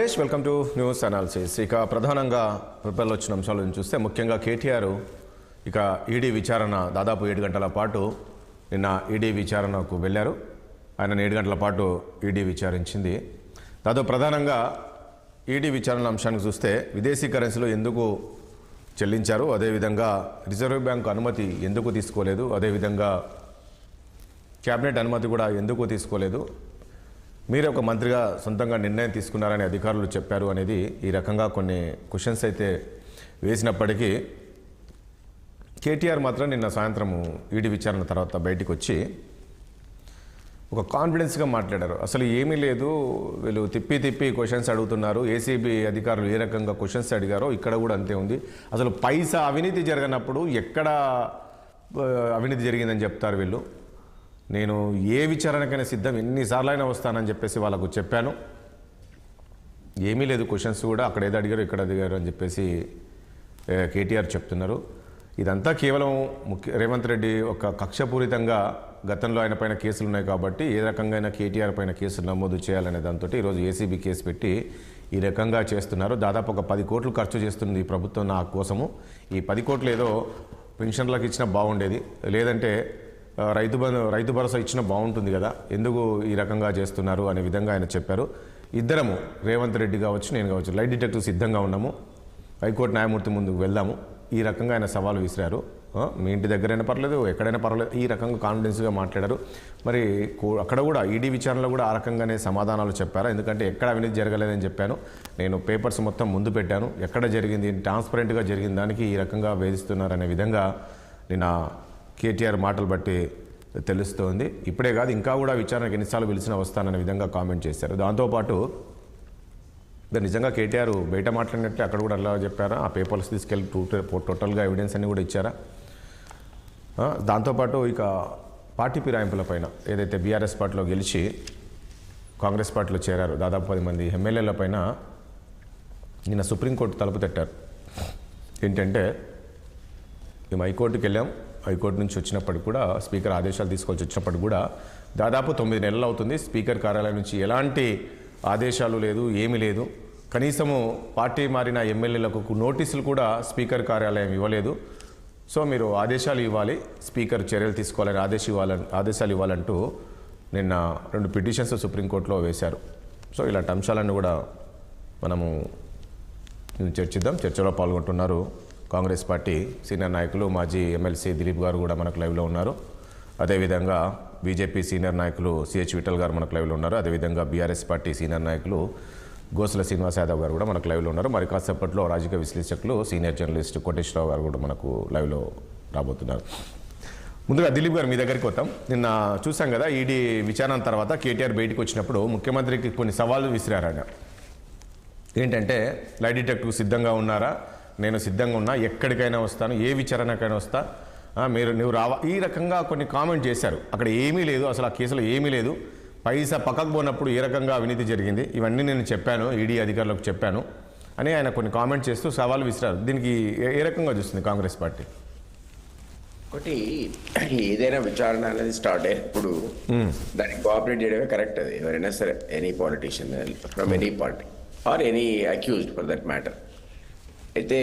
Rajesh, welcome to news analysis. ఇక ప్రధానంగా పేపర్లో వచ్చిన అంశాలను చూస్తే ముఖ్యంగా కేటీఆర్ ఇక ఈడీ విచారణ దాదాపు 7 గంటల పాటు నిన్న ఈడీ విచారణకు వెళ్ళారు. ఆయన 7 గంటల పాటు ఈడీ విచారించింది. దాదాపు ప్రధానంగా ఈడీ విచారణ అంశానికి చూస్తే విదేశీ కరెన్సీలో ఎందుకు చెల్లించారు, అదేవిధంగా రిజర్వ్ బ్యాంకు అనుమతి ఎందుకు తీసుకోలేదు, అదేవిధంగా క్యాబినెట్ అనుమతి కూడా ఎందుకు తీసుకోలేదు, మీరే ఒక మంత్రిగా సొంతంగా నిర్ణయం తీసుకున్నారని అధికారులు చెప్పారు అనేది ఈ రకంగా కొన్ని క్వశ్చన్స్ అయితే వేసినప్పటికీ కేటీఆర్ మాత్రం నిన్న సాయంత్రం ఈడీ విచారణ తర్వాత బయటికి వచ్చి ఒక కాన్ఫిడెన్స్గా మాట్లాడారు. అసలు ఏమీ లేదు, వీళ్ళు తిప్పి క్వశ్చన్స్ అడుగుతున్నారు, ఏసీబీ అధికారులు ఏ రకంగా క్వశ్చన్స్ అడిగారో ఇక్కడ కూడా అంతే ఉంది. అసలు పైసా అవినీతి జరగనప్పుడు ఎక్కడ అవినీతి జరిగిందని చెప్తారు వీళ్ళు. నేను ఏ విచారణకైనా సిద్ధం, ఎన్నిసార్లు అయినా వస్తానని చెప్పేసి వాళ్ళకు చెప్పాను. ఏమీ లేదు, క్వశ్చన్స్ కూడా అక్కడ ఏదో అడిగారు ఇక్కడ అడిగారు అని చెప్పేసి కేటీఆర్ చెప్తున్నారు. ఇదంతా కేవలం రేవంత్ రెడ్డి ఒక కక్షపూరితంగా గతంలో ఆయన పైన కేసులు ఉన్నాయి కాబట్టి ఏ రకంగా కేటీఆర్ పైన కేసులు నమోదు చేయాలనే దాంతో ఈరోజు ఏసీబీ కేసు పెట్టి ఈ రకంగా చేస్తున్నారు. దాదాపు ఒక 10 కోట్లు ఖర్చు చేస్తుంది ఈ ప్రభుత్వం నా కోసము. ఈ 10 కోట్లు ఏదో పెన్షన్లకు ఇచ్చినా బాగుండేది, లేదంటే రైతు భరోసా ఇచ్చినా బాగుంటుంది కదా, ఎందుకు ఈ రకంగా చేస్తున్నారు అనే విధంగా ఆయన చెప్పారు. ఇద్దరము, రేవంత్ రెడ్డి కావచ్చు, నేను కావచ్చు, లైట్ డిటెక్టివ్ సిద్ధంగా ఉన్నాము, హైకోర్టు న్యాయమూర్తి ముందుకు వెళ్దాము, ఈ రకంగా ఆయన సవాలు విసిరారు. మీ ఇంటి దగ్గరైనా పర్లేదు, ఎక్కడైనా పర్లేదు, ఈ రకంగా కాన్ఫిడెన్స్గా మాట్లాడారు. మరి అక్కడ కూడా ఈడీ విచారణలో కూడా ఆ రకంగానే సమాధానాలు చెప్పారు. ఎందుకంటే ఎక్కడ అవినీతి జరగలేదని చెప్పాను, నేను పేపర్స్ మొత్తం ముందు పెట్టాను, ఎక్కడ జరిగింది ట్రాన్స్పరెంట్గా జరిగిన దానికి ఈ రకంగా వేధిస్తున్నారనే విధంగా నిన్న కేటీఆర్ మాటలు బట్టి తెలుస్తోంది. ఇప్పుడే కాదు, ఇంకా కూడా విచారణకు ఎన్నిసార్లు పిలిచినా వస్తాననే విధంగా కామెంట్ చేశారు. దాంతోపాటు నిజంగా కేటీఆర్ బయట మాట్లాడినట్టే అక్కడ కూడా అలా చెప్పారా, ఆ పేపర్స్ తీసుకెళ్ళి టోటల్గా ఎవిడెన్స్ అన్ని కూడా ఇచ్చారా. దాంతోపాటు ఇక పార్టీ ఫిరాయింపుల పైన ఏదైతే బీఆర్ఎస్ పార్టీలో గెలిచి కాంగ్రెస్ పార్టీలో చేరారు దాదాపు 10 మంది ఎమ్మెల్యేల పైన నిన్న సుప్రీంకోర్టు తలుపు తట్టారు. ఏంటంటే మేము హైకోర్టుకి వెళ్ళాం, హైకోర్టు నుంచి వచ్చినప్పటికి కూడా స్పీకర్ ఆదేశాలు తీసుకొచ్చి వచ్చినప్పటికి కూడా దాదాపు 9 నెలలు అవుతుంది. స్పీకర్ కార్యాలయం నుంచి ఎలాంటి ఆదేశాలు లేదు, ఏమీ లేదు. కనీసము పార్టీ మారిన ఎమ్మెల్యేలకు నోటీసులు కూడా స్పీకర్ కార్యాలయం ఇవ్వలేదు. సో మీరు ఆదేశాలు ఇవ్వాలి, స్పీకర్ చర్యలు తీసుకోవాలని ఆదేశాలు ఇవ్వాలంటూ నిన్న 2 పిటిషన్స్ సుప్రీంకోర్టులో వేశారు. సో ఇలాంటి అంశాలన్నీ కూడా మనము చర్చిద్దాం. చర్చలో పాల్గొంటున్నారు కాంగ్రెస్ పార్టీ సీనియర్ నాయకులు మాజీ ఎమ్మెల్సీ దిలీప్ గారు కూడా మనకు లైవ్లో ఉన్నారు. అదేవిధంగా బీజేపీ సీనియర్ నాయకులు సిహెచ్ విఠల్ గారు మనకు లైవ్లో ఉన్నారు. అదేవిధంగా బీఆర్ఎస్ పార్టీ సీనియర్ నాయకులు గోసుల శ్రీనివాస్ యాదవ్ గారు కూడా మనకు లైవ్లో ఉన్నారు. మరి కాసేపట్లో రాజకీయ విశ్లేషకులు సీనియర్ జర్నలిస్ట్ కోటేశ్వరరావు గారు కూడా మనకు లైవ్లో రాబోతున్నారు. ముందుగా దిలీప్ గారు మీ దగ్గరికి వద్దాం. నిన్న చూసాం కదా, ఈడీ విచారణ తర్వాత కేటీఆర్ బయటకు వచ్చినప్పుడు ముఖ్యమంత్రికి కొన్ని సవాళ్ళు విసిరారు. ఏంటంటే లైట్ డిటెక్టివ్ సిద్ధంగా ఉన్నారా, నేను సిద్ధంగా ఉన్నా, ఎక్కడికైనా వస్తాను, ఏ విచారణకైనా వస్తా, నువ్వు రావా, ఈ రకంగా కొన్ని కామెంట్ చేశారు. అక్కడ ఏమీ లేదు, అసలు ఆ కేసులో ఏమీ లేదు, పైసా పక్కకు పోయినప్పుడు ఏ రకంగా అవినీతి జరిగింది ఇవన్నీ నేను చెప్పాను, ఈడీ అధికారులకు చెప్పాను అని ఆయన కొన్ని కామెంట్ చేస్తూ సవాలు విసిరారు. దీనికి ఏ రకంగా చూస్తుంది కాంగ్రెస్ పార్టీ? ఒకటి, ఏదైనా విచారణ అనేది స్టార్ట్ అయినప్పుడు దానికి కోఆపరేట్ చేయడమే కరెక్ట్. అది ఎవరైనా సరే, any politician from any party or any accused for that matter. అయితే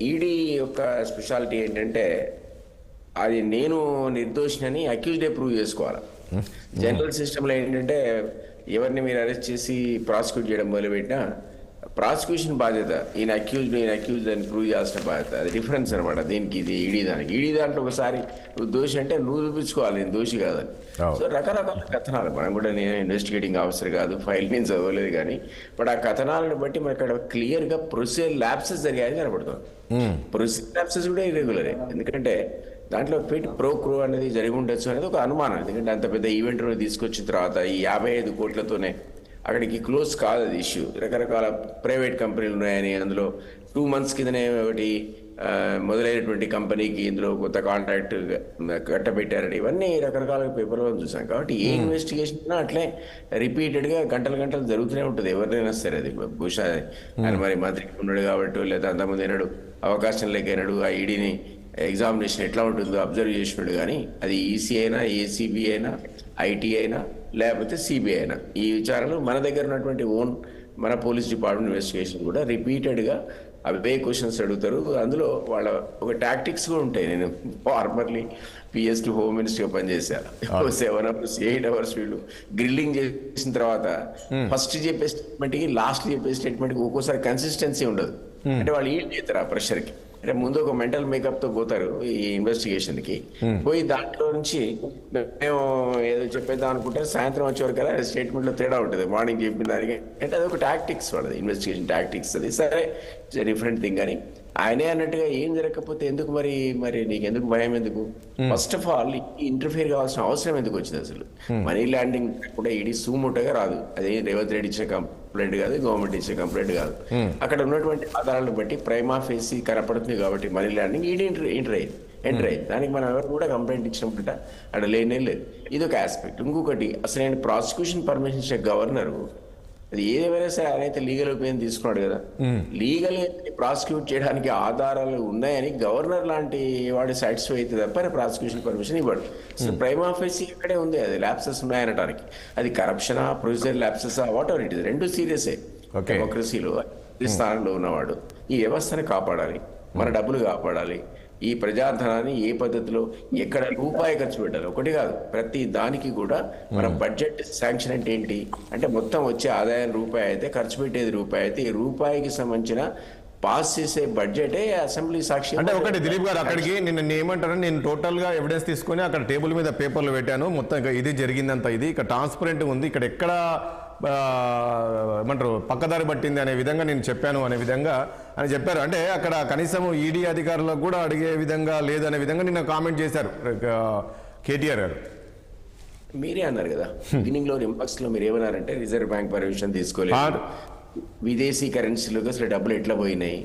ఈడీ యొక్క స్పెషాలిటీ ఏంటంటే అది నేను నిర్దోషినని అక్యూజ్డే ప్రూవ్ చేసుకోవాలి. జనరల్ సిస్టంలో ఏంటంటే ఎవరిని మీరు అరెస్ట్ చేసి ప్రాసిక్యూట్ చేయడం మొదలుపెట్టినా ప్రాసిక్యూషన్ బాధ్యత, ఈయన అక్యూజ్డ్ అని ప్రూవ్ చేయాల్సిన బాధ్యత. అది డిఫరెన్స్ అనమాట దీనికి, ఇది ఈడీ దాంట్లో ఒకసారి నువ్వు దోషి అంటే నువ్వు చూపించుకోవాలి నేను దోషి కాదని. సో రకరకాల కథనాలు, మనం కూడా నేను ఇన్వెస్టిగేటింగ్ ఆఫీసర్ కాదు, ఫైల్ నేను చదవలేదు, కానీ బట్ ఆ కథనాలను బట్టి మనకి అక్కడ క్లియర్గా ప్రొసీజర్ ల్యాప్సెస్ జరిగాయని కనబడుతుంది. ప్రొసీజర్ ల్యాప్సెస్ కూడా ఇర్రెగ్యులరే, ఎందుకంటే దాంట్లో ప్రో అనేది జరిగి ఉండొచ్చు అనేది ఒక అనుమానం. ఎందుకంటే అంత పెద్ద ఈవెంట్ తీసుకొచ్చిన తర్వాత ఈ 55 కోట్లతోనే అక్కడికి క్లోజ్ కాదు అది ఇష్యూ. రకరకాల ప్రైవేట్ కంపెనీలు ఉన్నాయని, అందులో 2 months కిందనే ఒకటి మొదలైనటువంటి కంపెనీకి ఇందులో కొత్త కాంట్రాక్ట్ కట్టబెట్టారని, ఇవన్నీ రకరకాల పేపర్లో చూసాం. కాబట్టి ఏ ఇన్వెస్టిగేషన్ అట్లే రిపీటెడ్గా గంటలు జరుగుతూనే ఉంటుంది ఎవరినైనా సరే. అది బహుశా ఆయన మరి మంత్రికి ఉన్నాడు కాబట్టి, లేదా అంతకుముందు అయినాడు అవకాశం లేకైనాడు, ఆ ఈడీని ఎగ్జామినేషన్ ఎట్లా ఉంటుందో అబ్జర్వ్ చేసినాడు. కానీ అది ఈసీ అయినా, ఏసీబీ అయినా, ఐటీ అయినా, లేకపోతే సిబిఐ అయినా, ఈ విచారణలు మన దగ్గర ఉన్నటువంటి ఓన్ మన పోలీస్ డిపార్ట్మెంట్ ఇన్వెస్టిగేషన్ కూడా రిపీటెడ్గా అవే క్వశ్చన్స్ అడుగుతారు. అందులో వాళ్ళ ఒక టాక్టిక్స్ కూడా ఉంటాయి. నేను ఫార్మర్లీ పిఎస్ టు హోమ్ మినిస్టర్గా పనిచేశాను. 7 hours 8 hours వీళ్ళు గ్రిల్లింగ్ చేసిన తర్వాత ఫస్ట్ చెప్పే స్టేట్మెంట్కి లాస్ట్ చెప్పే స్టేట్మెంట్కి ఒక్కోసారి కన్సిస్టెన్సీ ఉండదు. అంటే వాళ్ళు ఏం చేస్తారు ఆ ప్రెషర్కి. అంటే ముందు ఒక మెంటల్ మేకప్ తో పోతారు ఈ ఇన్వెస్టిగేషన్ కి. పోయి దాంట్లో నుంచి మేము ఏదో చెప్పేద్దాం అనుకుంటే సాయంత్రం వచ్చే వరకు స్టేట్మెంట్ లో తేడా ఉంటుంది మార్నింగ్ చెప్పిన దానికి. అంటే అది ఒక టాక్టిక్స్ వాళ్ళది, ఇన్వెస్టిగేషన్ టాక్టిక్స్. అది సరే డిఫరెంట్ థింగ్ అని ఆయనే అన్నట్టుగా ఏం జరగకపోతే ఎందుకు మరి నీకు ఎందుకు భయం ఎందుకు? ఫస్ట్ ఆఫ్ ఆల్ ఇంటర్ఫియర్ కావాల్సిన అవసరం ఎందుకు వచ్చింది అసలు? మనీ ల్యాండింగ్ కూడా ఈడీ సూముటగా రాదు. అదే రేవంత్ రెడ్డి ఇచ్చిన కంప్లైంట్ కాదు, గవర్నమెంట్ ఇచ్చిన కంప్లైంట్ కాదు. అక్కడ ఉన్నటువంటి ఆధారాలను బట్టి ప్రైమా ఫేసి కనపడుతుంది కాబట్టి మనీ ల్యాండింగ్ ఈడీ ఎంటర్ అయ్యింది. దానికి మనం ఎవరు కూడా కంప్లైంట్ ఇచ్చినప్పుడు అక్కడ లేనే లేదు. ఇది ఒక ఆస్పెక్ట్. ఇంకొకటి అసలు నేను ప్రాసిక్యూషన్ పర్మిషన్ ఇచ్చే గవర్నరు అది ఏదేమైనా సరే ఆయన అయితే లీగల్ ఒపీనియన్ తీసుకున్నాడు కదా. లీగల్ ప్రాసిక్యూట్ చేయడానికి ఆధారాలు ఉన్నాయని గవర్నర్ లాంటి వాడు సాటిస్ఫై అయితే తప్ప ప్రాసిక్యూషన్ పర్మిషన్ ఇవ్వడు. సో ప్రైమ్ ఆఫీస్ ఇక్కడే ఉంది, అది ల్యాప్సెస్ ఉన్నాయనడానికి. అది కరప్షనా, ప్రొసీజర్ ల్యాప్సెసా, వాట్ ఎవర్ ఇట్ ఇస్, రెండు సీరియసే. డెమోక్రసీలో స్థానంలో ఉన్నవాడు ఈ వ్యవస్థని కాపాడాలి, మన డబ్బులు కాపాడాలి, ఈ ప్రజాధనాన్ని ఏ పద్ధతిలో ఎక్కడ రూపాయి ఖర్చు పెట్టాలి. ఒకటి కాదు, ప్రతి దానికి కూడా మన బడ్జెట్ శాంక్షన్ అంటే ఏంటి అంటే మొత్తం వచ్చే ఆదాయం రూపాయి అయితే ఖర్చు పెట్టేది రూపాయి అయితే ఈ రూపాయికి సంబంధించిన పాస్ చేసే బడ్జెటే అసెంబ్లీ సాక్షి. అంటే ఒకటి దిలీప్ గారు అక్కడికి నేను ఏమంటాను, నేను టోటల్ గా ఎవిడెన్స్ తీసుకొని అక్కడ టేబుల్ మీద పేపర్లు పెట్టాను, మొత్తం ఇది జరిగిందంత, ఇది ఇక్కడ ట్రాన్స్పరెంట్ ఉంది, ఇక్కడ ఎక్కడ ఏమంటారు పక్కదారి పట్టింది అనే విధంగా నేను చెప్పాను అనే విధంగా అని చెప్పారు. అంటే అక్కడ కనీసం ఈడీ అధికారులకు కూడా అడిగే విధంగా లేదనే విధంగా నిన్న కామెంట్ చేశారు కేటీఆర్ గారు. మీరే అన్నారు కదా బిగినింగ్ లో రిమార్క్స్ లో, మీరు ఏమన్నారంటే రిజర్వ్ బ్యాంక్ పర్మిషన్ తీసుకోలేదు, విదేశీ కరెన్సీలకు అసలు డబ్బులు ఎట్లా పోయినాయి,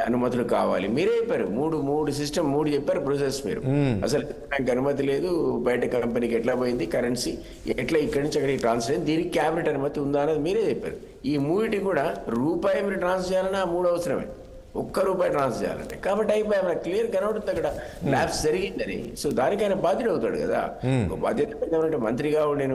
అనుమతులు కావాలి, మీరే చెప్పారు. మూడు సిస్టమ్ చెప్పారు ప్రాసెస్. మీరు అసలు బ్యాంక్ అనుమతి లేదు, బయట కంపెనీకి ఎట్లా పోయింది కరెన్సీ, ఎట్లా ఇక్కడి నుంచి అక్కడికి ట్రాన్స్ఫర్ అయింది, దీనికి క్యాబినెట్ అనుమతి ఉందా అనేది మీరే చెప్పారు. ఈ మూడిటి కూడా రూపాయి మీరు ట్రాన్స్ఫర్ చేయాలన్నా ఆ 3 అవసరమే, ₹1 ట్రాన్స్ఫర్ చేయాలంటే. కాబట్టి అయిపోయి మనకు క్లియర్ కనబడుతుంది అక్కడ ల్యాబ్స్ జరిగిందని. సో దానికైనా బాధ్యుడు అవుతాడు కదా. ఒక బాధ్యత పెద్దమంటే మంత్రిగా ఉండే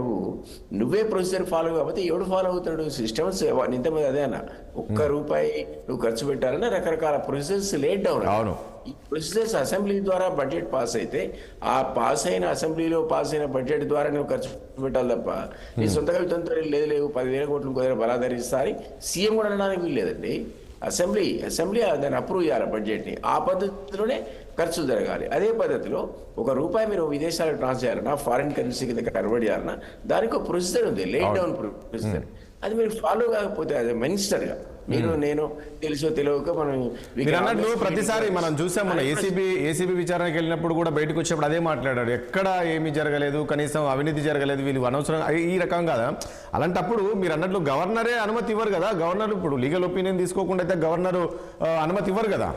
నువ్వే ప్రొసీజర్ ఫాలో కాకపోతే ఎవడు ఫాలో అవుతాడు? సిస్టమ్స్ ఇంతమంది అదే అన్న, ₹1 నువ్వు ఖర్చు పెట్టాలన్నా రకరకాల ప్రొసీజర్స్ లేట్ డౌన్. ఈ ప్రొసీజర్స్ అసెంబ్లీ ద్వారా బడ్జెట్ పాస్ అయితే ఆ పాస్ అయిన అసెంబ్లీలో పాస్ అయిన బడ్జెట్ ద్వారా నువ్వు ఖర్చు పెట్టాలి తప్ప నీ సొంత కవితంతో లేవు 10,000 కోట్లు కుదిరే బలాధరిస్తారని సీఎం కూడా అనడానికి వీల్లేదండి. అసెంబ్లీ దాన్ని అప్రూవ్ చేయాలి బడ్జెట్ని, ఆ పద్ధతిలోనే ఖర్చు జరగాలి. అదే పద్ధతిలో ₹1 మీరు విదేశాలకు ట్రాన్స్ఫర్ చేయాలన్నా, ఫారిన్ కరెన్సీ కింద కన్వర్ట్ చేయాలన్నా దానికి ఒక ప్రొసీజర్ ఉంది, లేట్ డౌన్ ప్రొసీజర్. అది మీరు ఫాలో కాకపోతే అది మినిస్టర్గా నేను తెలుసో తెలియక మనం అన్నట్లు ప్రతిసారి మనం చూసాం, మన ఏసీబీ విచారణకి వెళ్ళినప్పుడు కూడా బయటకు వచ్చేప్పుడు అదే మాట్లాడారు, ఎక్కడ ఏమీ జరగలేదు, కనీసం అవినీతి జరగలేదు, వీళ్ళు అనవసరం ఈ రకం కదా. అలాంటప్పుడు మీరు అన్నట్లు గవర్నరే అనుమతి ఇవ్వరు కదా. గవర్నర్ ఇప్పుడు లీగల్ ఒపీనియన్ తీసుకోకుండా అయితే గవర్నర్ అనుమతి ఇవ్వరు కదా.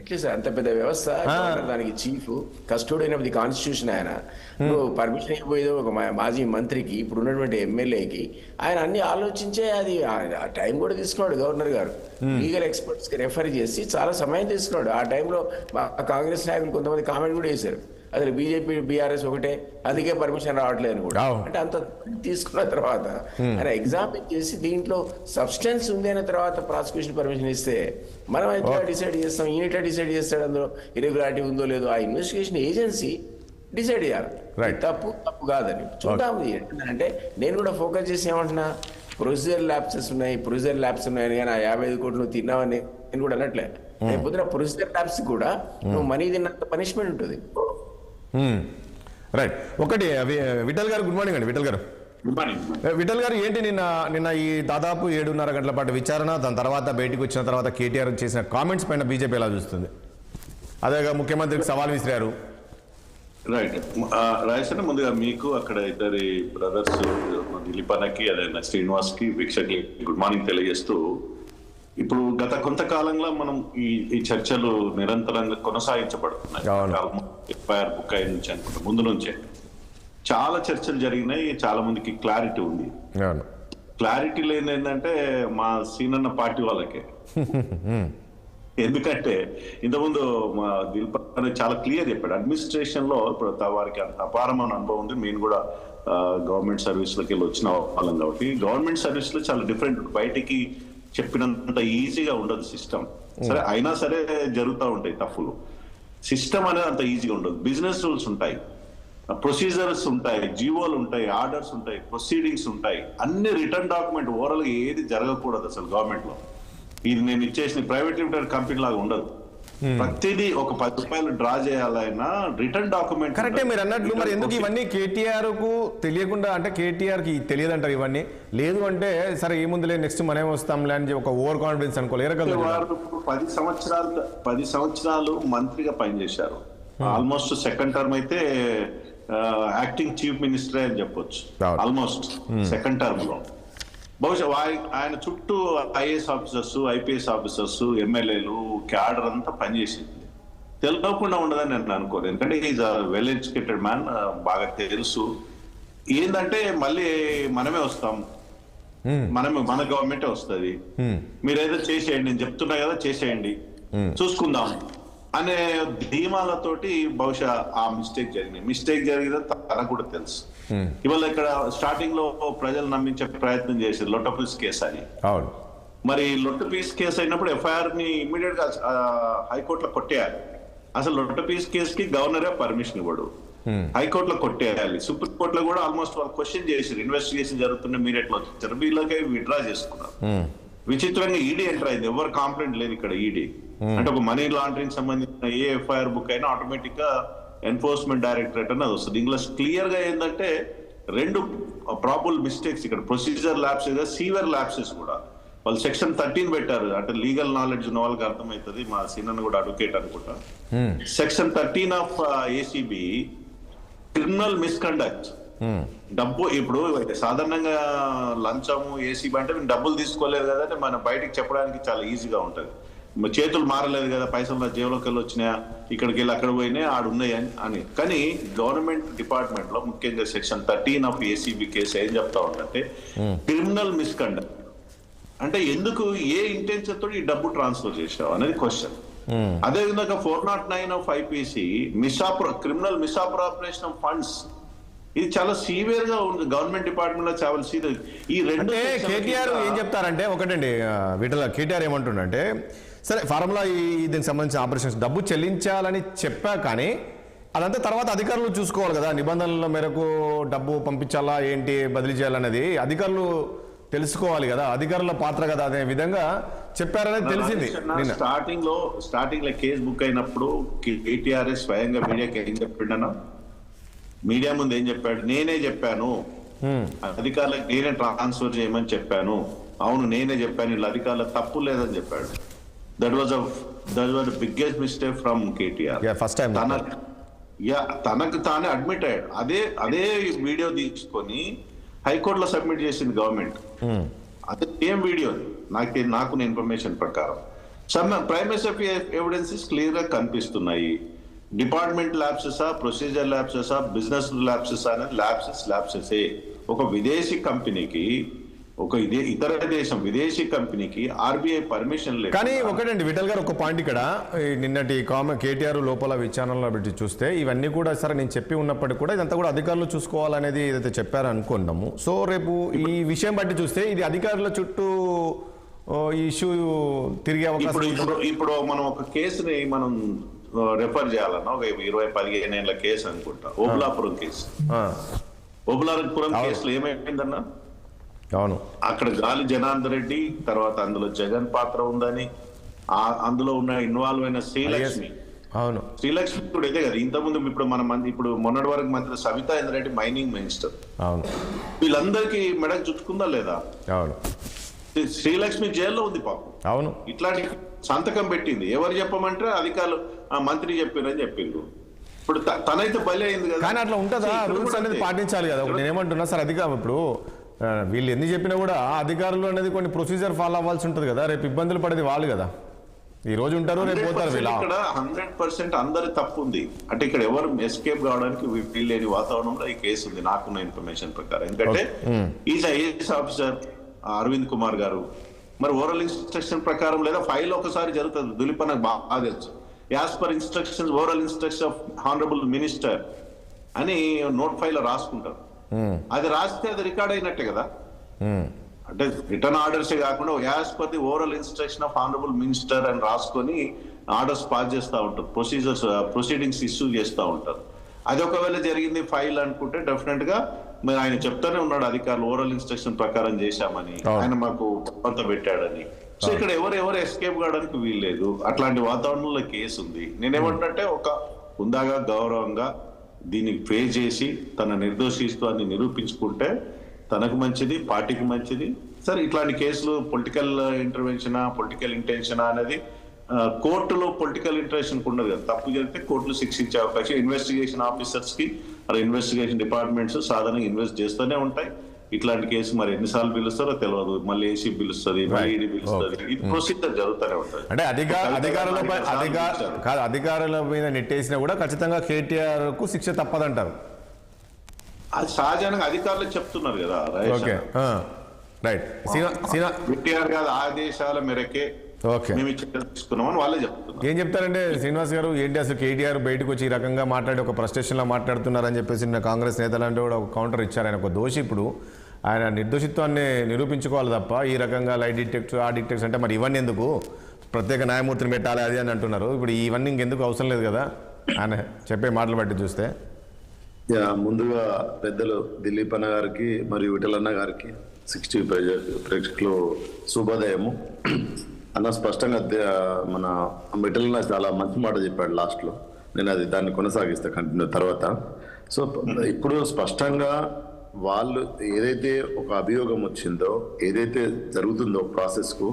ఎట్లీస్ట్ అంత పెద్ద వ్యవస్థ, దానికి chief custodian of the constitution ఆయన. నువ్వు పర్మిషన్ ఇవ్వబోయేదో ఒక మాజీ మంత్రికి, ఇప్పుడు ఉన్నటువంటి ఎమ్మెల్యేకి ఆయన అన్ని ఆలోచించే అది టైం కూడా తీసుకున్నాడు గవర్నర్ గారు. లీగల్ ఎక్స్పర్ట్స్ కి రెఫర్ చేసి చాలా సమయం తీసుకున్నాడు. ఆ టైంలో కాంగ్రెస్ నాయకులు కొంతమంది కామెంట్ కూడా చేశారు, అసలు బీజేపీ బీఆర్ఎస్ ఒకటే, అందుకే పర్మిషన్ రావట్లేదు అని కూడా. అంటే అంత తీసుకున్న తర్వాత ఆయన ఎగ్జామిన్ చేసి దీంట్లో సబ్స్టెన్స్ ఉంది అనే తర్వాత ప్రాసిక్యూషన్ పర్మిషన్ ఇస్తే మనం అయితే డిసైడ్ చేస్తాం, ఈయన డిసైడ్ చేస్తాడు అందులో ఇరెగ్యులారిటీ ఉందో లేదో. ఆ ఇన్వెస్టిగేషన్ ఏజెన్సీ డిసైడ్ చేయాలి, తప్పు కాదని. చూద్దాం. అంటే నేను కూడా ఫోకస్ చేసి ఏమంటున్నా, ప్రొసీజర్ ల్యాప్సెస్ ఉన్నాయని కానీ ఆ 55 కోట్లు తిన్నావని నేను కూడా అనట్లే. పొద్దున ప్రొసీజర్ ల్యాప్స్ కూడా నువ్వు మనీ తిన్నంత పనిష్మెంట్ ఉంటుంది. రైట్. ఒకటి విఠల్ గారు, గుడ్ మార్నింగ్ అండి. విఠల్ గారు ఏంటి నిన్న ఈ దాదాపు 7:30 గంటల పాటు విచారణ, దాని తర్వాత బయటకు వచ్చిన తర్వాత కేటీఆర్ చేసిన కామెంట్స్ పైన బీజేపీ ఎలా చూస్తుంది? అదేగా ముఖ్యమంత్రికి సవాల్ విసిరారు. రైట్. రాజేశ్వర, ముందుగా మీకు అక్కడ ఇద్దరి బ్రదర్స్ దిలీప్ అన్నకి అదే శ్రీనివాస్కి వీక్షకి గుడ్ మార్నింగ్ తెలియజేస్తూ, ఇప్పుడు గత కొంతకాలంగా మనం ఈ చర్చలు నిరంతరంగా కొనసాగించబడుతున్నాయి. ఎఫ్ఐఆర్ బుక్ అయిన నుంచి అనుకుంటా ముందు నుంచే చాలా చర్చలు జరిగినాయి. చాలా మందికి క్లారిటీ ఉంది. క్లారిటీ లేని ఏంటంటే మా సీనన్న పార్టీ వాళ్ళకే. ఎందుకంటే ఇంతకుముందు మా దిల్పత్ చాలా క్లియర్ చెప్పాడు, అడ్మినిస్ట్రేషన్ లో ఇప్పుడు వారికి అపారమైన అనుభవం ఉంది. మేము కూడా గవర్నమెంట్ సర్వీస్లోకి వెళ్ళి వచ్చిన వాళ్ళం కాబట్టి గవర్నమెంట్ సర్వీస్లో చాలా డిఫరెంట్. బయటికి చెప్పినంత ఈజీగా ఉండదు సిస్టమ్. సరే అయినా సరే జరుగుతూ ఉంటాయి తప్పులు. సిస్టమ్ అనేది అంత ఈజీగా ఉండదు. బిజినెస్ రూల్స్ ఉంటాయి, ప్రొసీజర్స్ ఉంటాయి, జీవోలు ఉంటాయి, ఆర్డర్స్ ఉంటాయి, ప్రొసీడింగ్స్ ఉంటాయి. అన్ని రిటర్న్ డాక్యుమెంట్ ఓవరాల్ గా ఏది జరగకూడదు అసలు గవర్నమెంట్ లో. ఇది నేను ఇచ్చేసిన ప్రైవేట్ లిమిటెడ్ కంపెనీ లాగా ఉండదు. ప్రతిదీ ఒక 10 రూపాయలు డ్రా చేయాలైనా రిటర్న్ డాక్యుమెంట్. కరెక్టే మీరు అన్నట్లు. మరి ఎందుకు ఇవన్నీ కేటీఆర్ కు తెలియకుండా, అంటే కేటీఆర్ కి తెలియదంటారు ఇవన్నీ? లేదు అంటే సరే ఏముందిలే నెక్స్ట్ మనమే వస్తాంలే అని ఒక ఓవర్ కాన్ఫిడెన్స్ అనుకోవాలి. 10 సంవత్సరాలు మంత్రిగా పనిచేశారు. ఆల్మోస్ట్ సెకండ్ టర్మ్ అయితే యాక్టింగ్ చీఫ్ మినిస్టర్ అని చెప్పొచ్చు. ఆల్మోస్ట్ సెకండ్ టర్మ్ లో బహుశా ఆయన చుట్టూ ఐఏఎస్ ఆఫీసర్స్, ఐపీఎస్ ఆఫీసర్స్, ఎమ్మెల్యేలు, క్యాడర్ అంతా పనిచేసింది. తెలియకుండా ఉండదని నేను అనుకోను. ఎందుకంటే ఈజ్ వెల్ ఎడ్యుకేటెడ్ మ్యాన్, బాగా తెలుసు. ఏంటంటే మళ్ళీ మనమే వస్తాం, మన గవర్నమెంటే వస్తుంది, మీరేదో చేసేయండి, నేను చెప్తున్నా కదా చేసేయండి, చూసుకుందాం అనే ధీమాలతోటి బహుశా ఆ మిస్టేక్ జరిగిందని తనకు కూడా తెలుసు. ఇవాళ ఇక్కడ స్టార్టింగ్ లో ప్రజలు నమ్మించే ప్రయత్నం చేశారు లొట్టపీస్ కేసు అని. మరి లొట్టపీస్ కేసు అయినప్పుడు ఎఫ్ఐఆర్ ని ఇమ్మీడియట్ గా హైకోర్టులో కొట్టేయాలి. అసలు లొట్టపీస్ కేసుకి గవర్నరే పర్మిషన్ ఇవ్వడు, హైకోర్టులో కొట్టేయాలి. సుప్రీంకోర్టులో కూడా ఆల్మోస్ట్ వాళ్ళు క్వశ్చన్ చేశారు, ఇన్వెస్టిగేషన్ జరుగుతుంటే మీరు ఎట్లా వచ్చారు, వీళ్ళకి విత్డ్రా చేసుకున్నారు. విచిత్రంగా ఈడీ ఎంటర్ అయింది, ఎవరు కాంప్లైంట్ లేదు ఇక్కడ. ఈడీ అంటే ఒక మనీ లాండరింగ్ సంబంధించిన ఏ ఎఫ్ఐఆర్ బుక్ అయినా ఆటోమేటిక్ గా ఎన్ఫోర్స్మెంట్ డైరెక్టరేట్ అని అది వస్తుంది. ఇంగ్లీష్ క్లియర్ గా ఏంటంటే 2 ప్రాబుల్ మిస్టేక్స్ ఇక్కడ, ప్రొసీజర్ ల్యాప్సెస్, సీవియర్ ల్యాప్సెస్ కూడా. వాళ్ళు సెక్షన్ 13 పెట్టారు, అంటే లీగల్ నాలెడ్జ్ ఉన్న వాళ్ళకి అర్థమవుతుంది. మా సీనన్న కూడా అడ్వకేట్ అనుకుంటా. Section 13 of ACB criminal misconduct. డబ్బు ఇప్పుడు సాధారణంగా లంచము ఏసీబీ అంటే డబ్బులు తీసుకోలేదు కదా అంటే మనం బయటికి చెప్పడానికి చాలా ఈజీగా ఉంటది. చేతులు మారలేదు కదా, పైసలు నా జేబులోకి వెళ్ళి వచ్చినాయా, ఇక్కడికి వెళ్ళి అక్కడ పోయినాయి, ఆడున్నాయి అని. కానీ గవర్నమెంట్ డిపార్ట్మెంట్ లో ముఖ్యంగా సెక్షన్ 13 ఆఫ్ ఏసీబీ కేసు ఏం చెప్తా ఉందంటే క్రిమినల్ మిస్కండక్ట్ అంటే ఎందుకు, ఏ ఇంటెన్షన్ తోటి ఈ డబ్బు ట్రాన్స్ఫర్ చేసావు అనేది క్వశ్చన్. అదే విధంగా 409 of IPC criminal misappropriation of funds. ఇది చాలా సీవియర్ గా ఉంది గవర్నమెంట్ డిపార్ట్మెంట్ లో, చాలా సీరియస్. ఈ రెండు కేటీఆర్ ఏం చెప్తారంటే, ఒకటండి వీటిలో కేటీఆర్ ఏమంటుండంటే, సరే ఫార్ములా దీనికి సంబంధించిన ఆపరేషన్స్ డబ్బు చెల్లించాలని చెప్పా, కానీ అదంతా తర్వాత అధికారులు చూసుకోవాలి కదా, నిబంధనల మేరకు డబ్బు పంపించాలా ఏంటి బదిలీ చేయాలనేది అధికారులు తెలుసుకోవాలి కదా, అధికారుల పాత్ర కదా, అదే విధంగా చెప్పారనేది తెలిసింది. స్టార్టింగ్ లో కేసు బుక్ అయినప్పుడు కేటీఆర్ స్వయంగా మీడియాకి ఏం చెప్పిండనా, మీడియా ముందు ఏం చెప్పాడు, నేనే చెప్పాను అధికారులకు, నేనే ట్రాన్స్ఫర్ చేయమని చెప్పాను, అవును నేనే చెప్పాను, ఇలా అధికారుల తప్పు లేదని చెప్పాడు. That was the biggest mistake from KTR. First time తనకు తానే అడ్మిట్ అయ్యాడు. అదే వీడియో తీసుకొని హైకోర్టులో సబ్మిట్ చేసింది గవర్నమెంట్. అదే సేమ్ వీడియో నాకు ఇన్ఫర్మేషన్ ప్రకారం ప్రైమరీ ఎవిడెన్సెస్ క్లియర్ గా కనిపిస్తున్నాయి. డిపార్ట్మెంట్ ల్యాప్సెసా, ప్రొసీజర్ ల్యాప్సెసా, బిజినెస్ ల్యాప్సెసా అనేది ల్యాప్సెసే. ఒక విదేశీ కంపెనీకి, ఒక ఇతర దేశం విదేశీ కంపెనీకి ఆర్బీఐ పర్మిషన్ లేదు. కానీ ఒకటండి విఠల్ గారు, ఒక పాయింట్ ఇక్కడ నిన్నటి కేటీఆర్ లోపల విచారణలో పెట్టి చూస్తే ఇవన్నీ కూడా సరే నేను చెప్పి ఉన్నప్పటికీ కూడా ఇదంతా కూడా అధికారులు చూసుకోవాలనేది ఏదైతే చెప్పారో అనుకున్నాము. సో రేపు ఈ విషయం బట్టి చూస్తే ఇది అధికారుల చుట్టూ ఇష్యూ తిరిగే అవకాశం. ఇప్పుడు మనం ఒక కేసుని మనం రెఫర్ చేయాలన్నా ఒక 20-15 ఏళ్ల కేసు అనుకుంటా, ఓబులాపురం కేసు. ఓబులాపురం కేసులో ఏమైపోయిందన్నా, అవును అక్కడ గాలి జనార్దన్ రెడ్డి తర్వాత అందులో జగన్ పాత్ర ఉందని, అందులో ఉన్న ఇన్వాల్వ్ అయిన శ్రీలక్ష్మి, అవును శ్రీలక్ష్మి కూడా ఇదే కదా. ఇంతకుముందు ఇప్పుడు మొన్నటి వరకు మంత్రి సవితా ఇంద్రెడ్డి మైనింగ్ మినిస్టర్, అవును వీళ్ళందరికీ మెడకు చుట్టుకుందా లేదా? అవును. శ్రీలక్ష్మి జైల్లో ఉంది పాపం. అవును. ఇట్లాంటి సంతకం పెట్టింది. ఎవరు చెప్పమంటే అధికారులు మంత్రి చెప్పారని చెప్పిండ్రు. ఇప్పుడు తనైతే బలి అయింది కదా. కానీ అట్లా ఉంటుందా? రూల్స్ అనేది పాటించాలి కదా. నేను ఏమంటున్నా సార్, అధికారం ఇప్పుడు వీళ్ళు ఎన్ని చెప్పినా కూడా అధికారులు అనేది కొన్ని ప్రొసీజర్ ఫాలో అవ్వాల్సి ఉంటుంది కదా. రేపు ఇబ్బందులు పడేది వాళ్ళు కదా. ఈ రోజు ఉంటారు, రేపు పోతారు. ఇక్కడ 100% అందరి తప్పు ఉంది. అంటే ఇక్కడ ఎవరు ఎస్కేప్ కావడానికి వీల్లేని వాతావరణంలో ఈ కేసు ఉంది నాకున్న ఇన్ఫర్మేషన్ ప్రకారం. ఎందుకంటే is IAS officer Arvind Kumar garu, మరి ఓరల్ ఇన్స్ట్రక్షన్ ప్రకారం లేదా ఫైల్ ఒకసారి జరుగుతుంది. దులిప నాకు బాగా తెలుసు. As per instructions, oral instruction of honourable minister అని నోట్ ఫైల్ రాసుకుంటారు. అది రాస్తే అది రికార్డ్ అయినట్టే కదా. అంటే రిటర్న్ ఆర్డర్స్ కాకుండా as per the oral instruction of honourable minister అని రాసుకొని ఆర్డర్స్ పాస్ చేస్తూ ఉంటారు, ప్రొసీడింగ్స్ ఇష్యూ చేస్తూ ఉంటారు. అది ఒకవేళ జరిగింది ఫైల్ అనుకుంటే డెఫినెట్ గా మరి ఆయన చెప్తానే ఉన్నాడు అధికారులు ఓరల్ ఇన్స్ట్రక్షన్ ప్రకారం చేశామని, ఆయన మాకు కొంత పెట్టాడని. సో ఇక్కడ ఎవరు ఎస్కేప్ కావడానికి వీల్లేదు. అట్లాంటి వాతావరణంలో కేసు ఉంది. నేనేమంటే ఒక హుందాగా గౌరవంగా దీన్ని ఫేస్ చేసి తన నిర్దోషిత్వాన్ని నిరూపించుకుంటే తనకు మంచిది, పార్టీకి మంచిది. సరే ఇట్లాంటి కేసులు పొలిటికల్ ఇంటర్వెన్షనా, పొలిటికల్ ఇంటెన్షనా అనేది కోర్టులో పొలిటికల్ ఇంటరెస్ట్ ఉండదు కదా. తప్పు జరిగితే కోర్టులు శిక్షించే అవకాశం ఇన్వెస్టిగేషన్ ఆఫీసర్స్ కి ఇన్వెస్టిగేషన్ డిపార్ట్మెంట్స్ సాధారణంగా ఇన్వెస్ట్ చేస్తూనే ఉంటాయి. ఇట్లాంటి కేసు మరి ఎన్నిసార్లు పిలుస్తారో తెలియదు, మళ్ళీ ఏసీ పిలుస్తుంది, మళ్ళీ ఈడీ పిలుస్తుంది. ఇది ప్రొసీజర్ జరుగుతూనే ఉంటుంది. అంటే అధికారుల మీద నెట్టేసినా కూడా ఖచ్చితంగా కేటీఆర్ కు శిక్ష తప్పదంటారు. అది సహజంగా అధికారులు చెప్తున్నారు కదా. రైట్. కేటీఆర్ గారి ఆదేశాల మేరకే మేము తీసుకున్నామని వాళ్ళే చెప్తున్నారు. ఏం చెప్తారంటే శ్రీనివాస్ గారు, ఏంటి అసలు కేటీఆర్ బయటకు వచ్చి ఈ రకంగా మాట్లాడి ఒక ఫ్రస్ట్రేషన్ లో మాట్లాడుతున్నారని చెప్పేసి నిన్న కాంగ్రెస్ నేతలంటే కూడా ఒక కౌంటర్ ఇచ్చారు. ఆయన ఒక దోషి, ఇప్పుడు ఆయన నిర్దోషిత్వాన్ని నిరూపించుకోవాలి తప్ప ఈ రకంగా లైట్ డిటెక్ట్స్, ఆ డిటెక్ట్స్ అంటే మరి ఇవన్నీ ఎందుకు, ప్రత్యేక న్యాయమూర్తిని పెట్టాలి అది అని అంటున్నారు. ఇప్పుడు ఇవన్నీ ఇంకెందుకు అవసరం లేదు కదా ఆయన చెప్పే మాటలు బట్టి చూస్తే. ముందుగా పెద్దలు దిలీప్ అన్న గారికి మరియు విఠలన్న గారికి 60 ప్రేక్షకులు శుభోదయము. అన్న స్పష్టంగా మన విఠలన్న చాలా మంచి మాట చెప్పాడు లాస్ట్లో. నేను అది దాన్ని కొనసాగిస్తా కంటిన్యూ తర్వాత. సో ఇప్పుడు స్పష్టంగా వాళ్ళు ఏదైతే ఒక అభియోగం వచ్చిందో, ఏదైతే జరుగుతుందో ప్రాసెస్కు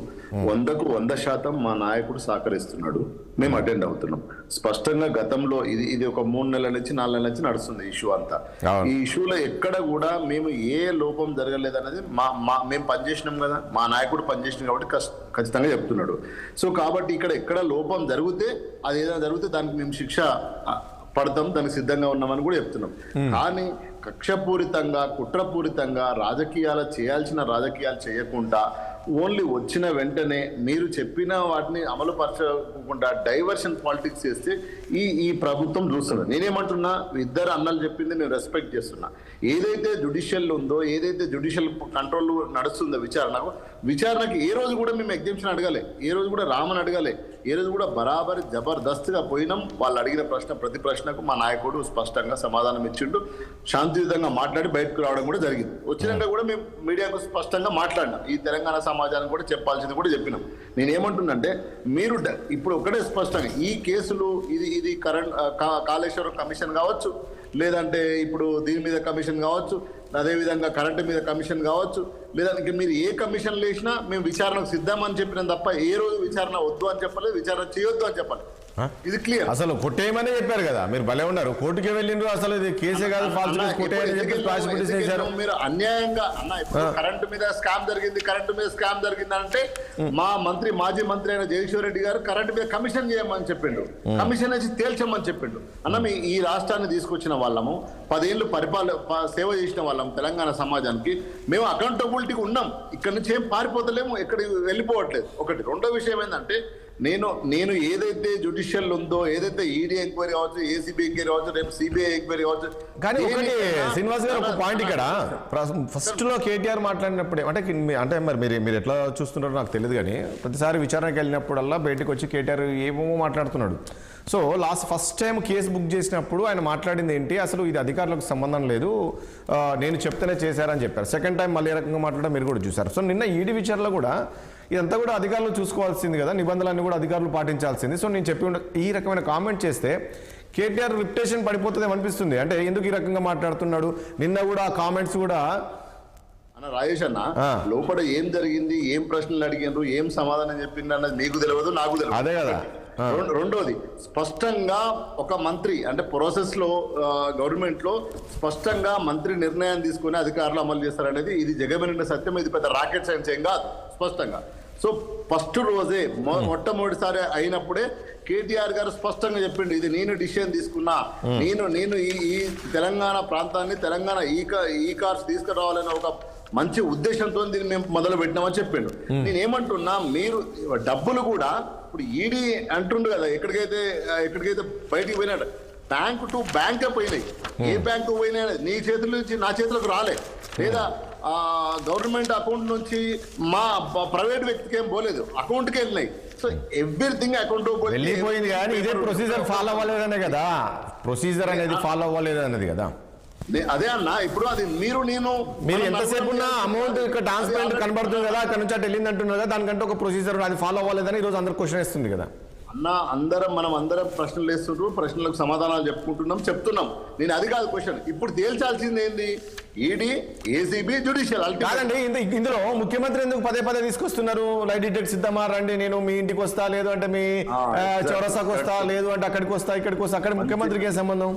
100కు 100% మా నాయకుడు సహకరిస్తున్నాడు, మేము అటెండ్ అవుతున్నాం. స్పష్టంగా గతంలో ఇది ఒక 3 నెలల నుంచి 4 నెలల నుంచి నడుస్తుంది ఇష్యూ అంతా. ఈ ఇష్యూలో ఎక్కడ కూడా మేము ఏ లోపం జరగలేదన్నది మేము పనిచేసినాం కదా, మా నాయకుడు పనిచేసినాం కాబట్టి ఖచ్చితంగా చెప్తున్నాడు. సో కాబట్టి ఇక్కడ ఎక్కడ లోపం జరిగితే, అది ఏదైనా జరిగితే దానికి మేము శిక్ష పడతాం, దానికి సిద్ధంగా ఉన్నామని కూడా చెప్తున్నాం. కానీ కక్షపూరితంగా, కుట్రపూరితంగా రాజకీయాలు చేయాల్సిన రాజకీయాలు చేయకుండా ఓన్లీ వచ్చిన వెంటనే మీరు చెప్పిన వాటిని అమలు పరచకుండా డైవర్షన్ పాలిటిక్స్ చేస్తే ఈ ప్రభుత్వం చూస్తుంది. నేనేమంటున్నా, ఇద్దరు అన్నలు చెప్పింది నేను రెస్పెక్ట్ చేస్తున్నా. ఏదైతే జ్యుడిషియల్ ఉందో, ఏదైతే జ్యుడిషియల్ కంట్రోల్ నడుస్తుందో విచారణకి ఏ రోజు కూడా మేము ఎగ్జామ్షన్ అడగలే, ఏ రోజు కూడా రామని అడగలే, ఏ రోజు కూడా బరాబర్ జబర్దస్త్గా పోయినాం. వాళ్ళు అడిగిన ప్రతి ప్రశ్నకు మా నాయకుడు స్పష్టంగా సమాధానం ఇచ్చిండు. శాంతియుతంగా మాట్లాడి బయటకు రావడం కూడా జరిగింది. వచ్చినాక కూడా మేము మీడియాకు స్పష్టంగా మాట్లాడినాం. ఈ తెలంగాణ సమాజానికి కూడా చెప్పాల్సింది కూడా చెప్పినాం. నేనేమంటున్నంటే, మీరు ఇప్పుడు ఒకటే స్పష్టంగా ఈ కేసులు ఇది కాళేశ్వరం కమిషన్ కావచ్చు, లేదంటే ఇప్పుడు దీని మీద కమిషన్ కావచ్చు, అదేవిధంగా కరెంటు మీద కమిషన్ కావచ్చు, లేదంటే మీరు ఏ కమిషన్లు వేసినా మేము విచారణకు సిద్ధమని చెప్పినాం తప్ప ఏ రోజు విచారణ వద్దు అని చెప్పలేదు, విచారణ చేయొద్దు అని చెప్పాలి. ఇది క్లియర్. అసలు కొట్టేయమని చెప్పారు కదా, మీరు భలే ఉన్నారు, కోర్టుకి వెళ్ళిండ్రు, అసలు ఇది కేసే కాదు, మీరు అన్యాయంగా అన్న. ఇప్పుడు కరెంటు మీద స్కామ్ జరిగింది అంటే మా మాజీ మంత్రి అయిన జగదీశ్వర్ రెడ్డి గారు కరెంటు మీద కమిషన్ చేయమని చెప్పిండు, కమిషన్ వేసి తేల్చమని చెప్పిండు. అన్న ఈ రాష్ట్రాన్ని తీసుకొచ్చిన వాళ్ళము, 10 ఏళ్ళు సేవ చేసిన వాళ్ళం తెలంగాణ సమాజానికి. మేము అకౌంటబిలిటీకి ఉన్నాం, ఇక్కడ నుంచి ఏం పారిపోతలేము, ఎక్కడికి వెళ్ళిపోవట్లేదు. ఒకటి. రెండో విషయం ఏంటంటే, నేను ఏదైతే జ్యుడిషియల్ ఉందో, ఏదైతే ఈడీ ఎంక్వైరీ కావచ్చు, ఏసీబీ ఎంక్వైరీ కావచ్చు, రేపు సిబిఐ ఎంక్వైరీ కావచ్చు. కానీ ఒకటి శ్రీనివాస్ గారు, ఒక పాయింట్ ఇక్కడ ఫస్ట్ లో కేటీఆర్ మాట్లాడినప్పుడే అంటే మరి మీరు ఎట్లా చూస్తున్నారో నాకు తెలియదు, కానీ ప్రతిసారి విచారణకు వెళ్ళినప్పుడల్లా బయటకు వచ్చి కేటీఆర్ ఏమో మాట్లాడుతున్నాడు. So first time case book చేసినప్పుడు ఆయన మాట్లాడింది ఏంటి, అసలు ఇది అధికారులకు సంబంధం లేదు, నేను చెప్తేనే చేశారని చెప్పారు. సెకండ్ టైం మళ్ళీ ఏ రకంగా మాట్లాడడం మీరు కూడా చూశారు. సో నిన్న ఈడీ విచారణలో కూడా ఇదంతా కూడా అధికారులు చూసుకోవాల్సింది కదా, నిబంధనలన్నీ కూడా అధికారులు పాటించాల్సింది. సో నేను చెప్పి ఈ రకమైన కామెంట్ చేస్తే కేటీఆర్ రిప్యుటేషన్ పడిపోతుందేమో అనిపిస్తుంది. అంటే ఎందుకు ఈ రకంగా మాట్లాడుతున్నాడు, నిన్న కూడా ఆ కామెంట్స్ కూడా. అన్న రాజేష్ అన్న, లోపల ఏం జరిగింది, ఏం ప్రశ్నలు అడిగినారు, ఏం సమాధానం చెప్పింది అన్నది మీకు తెలియదు, నాకు తెలియదు. అదే కదా. రెండోది, స్పష్టంగా ఒక మంత్రి అంటే ప్రాసెస్ లో గవర్నమెంట్ లో స్పష్టంగా మంత్రి నిర్ణయం తీసుకుని అధికారులు అమలు చేస్తారనేది ఇది జగమెరిగిన సత్యం. ఇది పెద్ద రాకెట్ సైన్స్ ఏం కాదు, స్పష్టంగా. సో ఫస్ట్ రోజే మొట్టమొదటిసారి అయినప్పుడే కేటీఆర్ గారు స్పష్టంగా చెప్పిండు, ఇది నేను డిసిషన్ తీసుకున్నా, నేను ఈ తెలంగాణ ప్రాంతాన్ని తెలంగాణ ఈ కార్స్ తీసుకురావాలనే ఒక మంచి ఉద్దేశంతో దీన్ని మేము మొదలు పెట్టినామని చెప్పిండు. నేనేమంటున్నా, మీరు డబ్బులు కూడా ఇప్పుడు ఈడీ అంటుండు కదా, ఎక్కడికైతే బయటికి పోయినాడు బ్యాంకు టు బ్యాంకే పోయినాయి. ఏ బ్యాంకు పోయినా నీ చేతుల నుంచి నా చేతులకు రాలే, లేదా గవర్నమెంట్ అకౌంట్ నుంచి మా ప్రైవేట్ వ్యక్తికి ఏం పోలేదు, అకౌంట్కి వెళ్ళినాయి. సో ఎవ్రీథింగ్ అకౌంట్ వెళ్ళిపోయింది, కానీ ఇదే ప్రొసీజర్ ఫాలో అవ్వలేదనే కదా, ప్రొసీజర్ అనేది ఫాలో అవ్వలేదు అన్నది కదా. అదే అన్న, ఇప్పుడు అది మీరు ఎంతసేపు ఉన్న అమౌంట్ ఇక్కడ ట్రాన్స్పరెంట్ కనబడుతుంది కదా, అక్కడ నుంచి అటు వెళ్ళింది అంటున్నారు కదా, దానికంటే ఒక ప్రొసీజర్ అది ఫాలో అవ్వలేదని ఈ రోజు అందరు క్వశ్చన్ వేస్తుంది కదా అన్న. మనం అందరం ప్రశ్నలు వేస్తుంటూ ప్రశ్నలకు సమాధానాలు చెప్తున్నాం. నేను అది కాదు క్వశ్చన్. ఇప్పుడు తేల్చాల్సింది ఏంది? ED, ACB, judicial. కాదండి, ఇందులో ముఖ్యమంత్రి ఎందుకు పదే తీసుకొస్తున్నారు? లైట్ డిటెక్ట్ సిద్ధమా, రండి నేను మీ ఇంటికి వస్తా, లేదు అంటే మీ చౌరస్తాకు వస్తా, లేదు అంటే అక్కడికి వస్తా, ఇక్కడికి వస్తా, అక్కడ ముఖ్యమంత్రికి ఏ సంబంధం?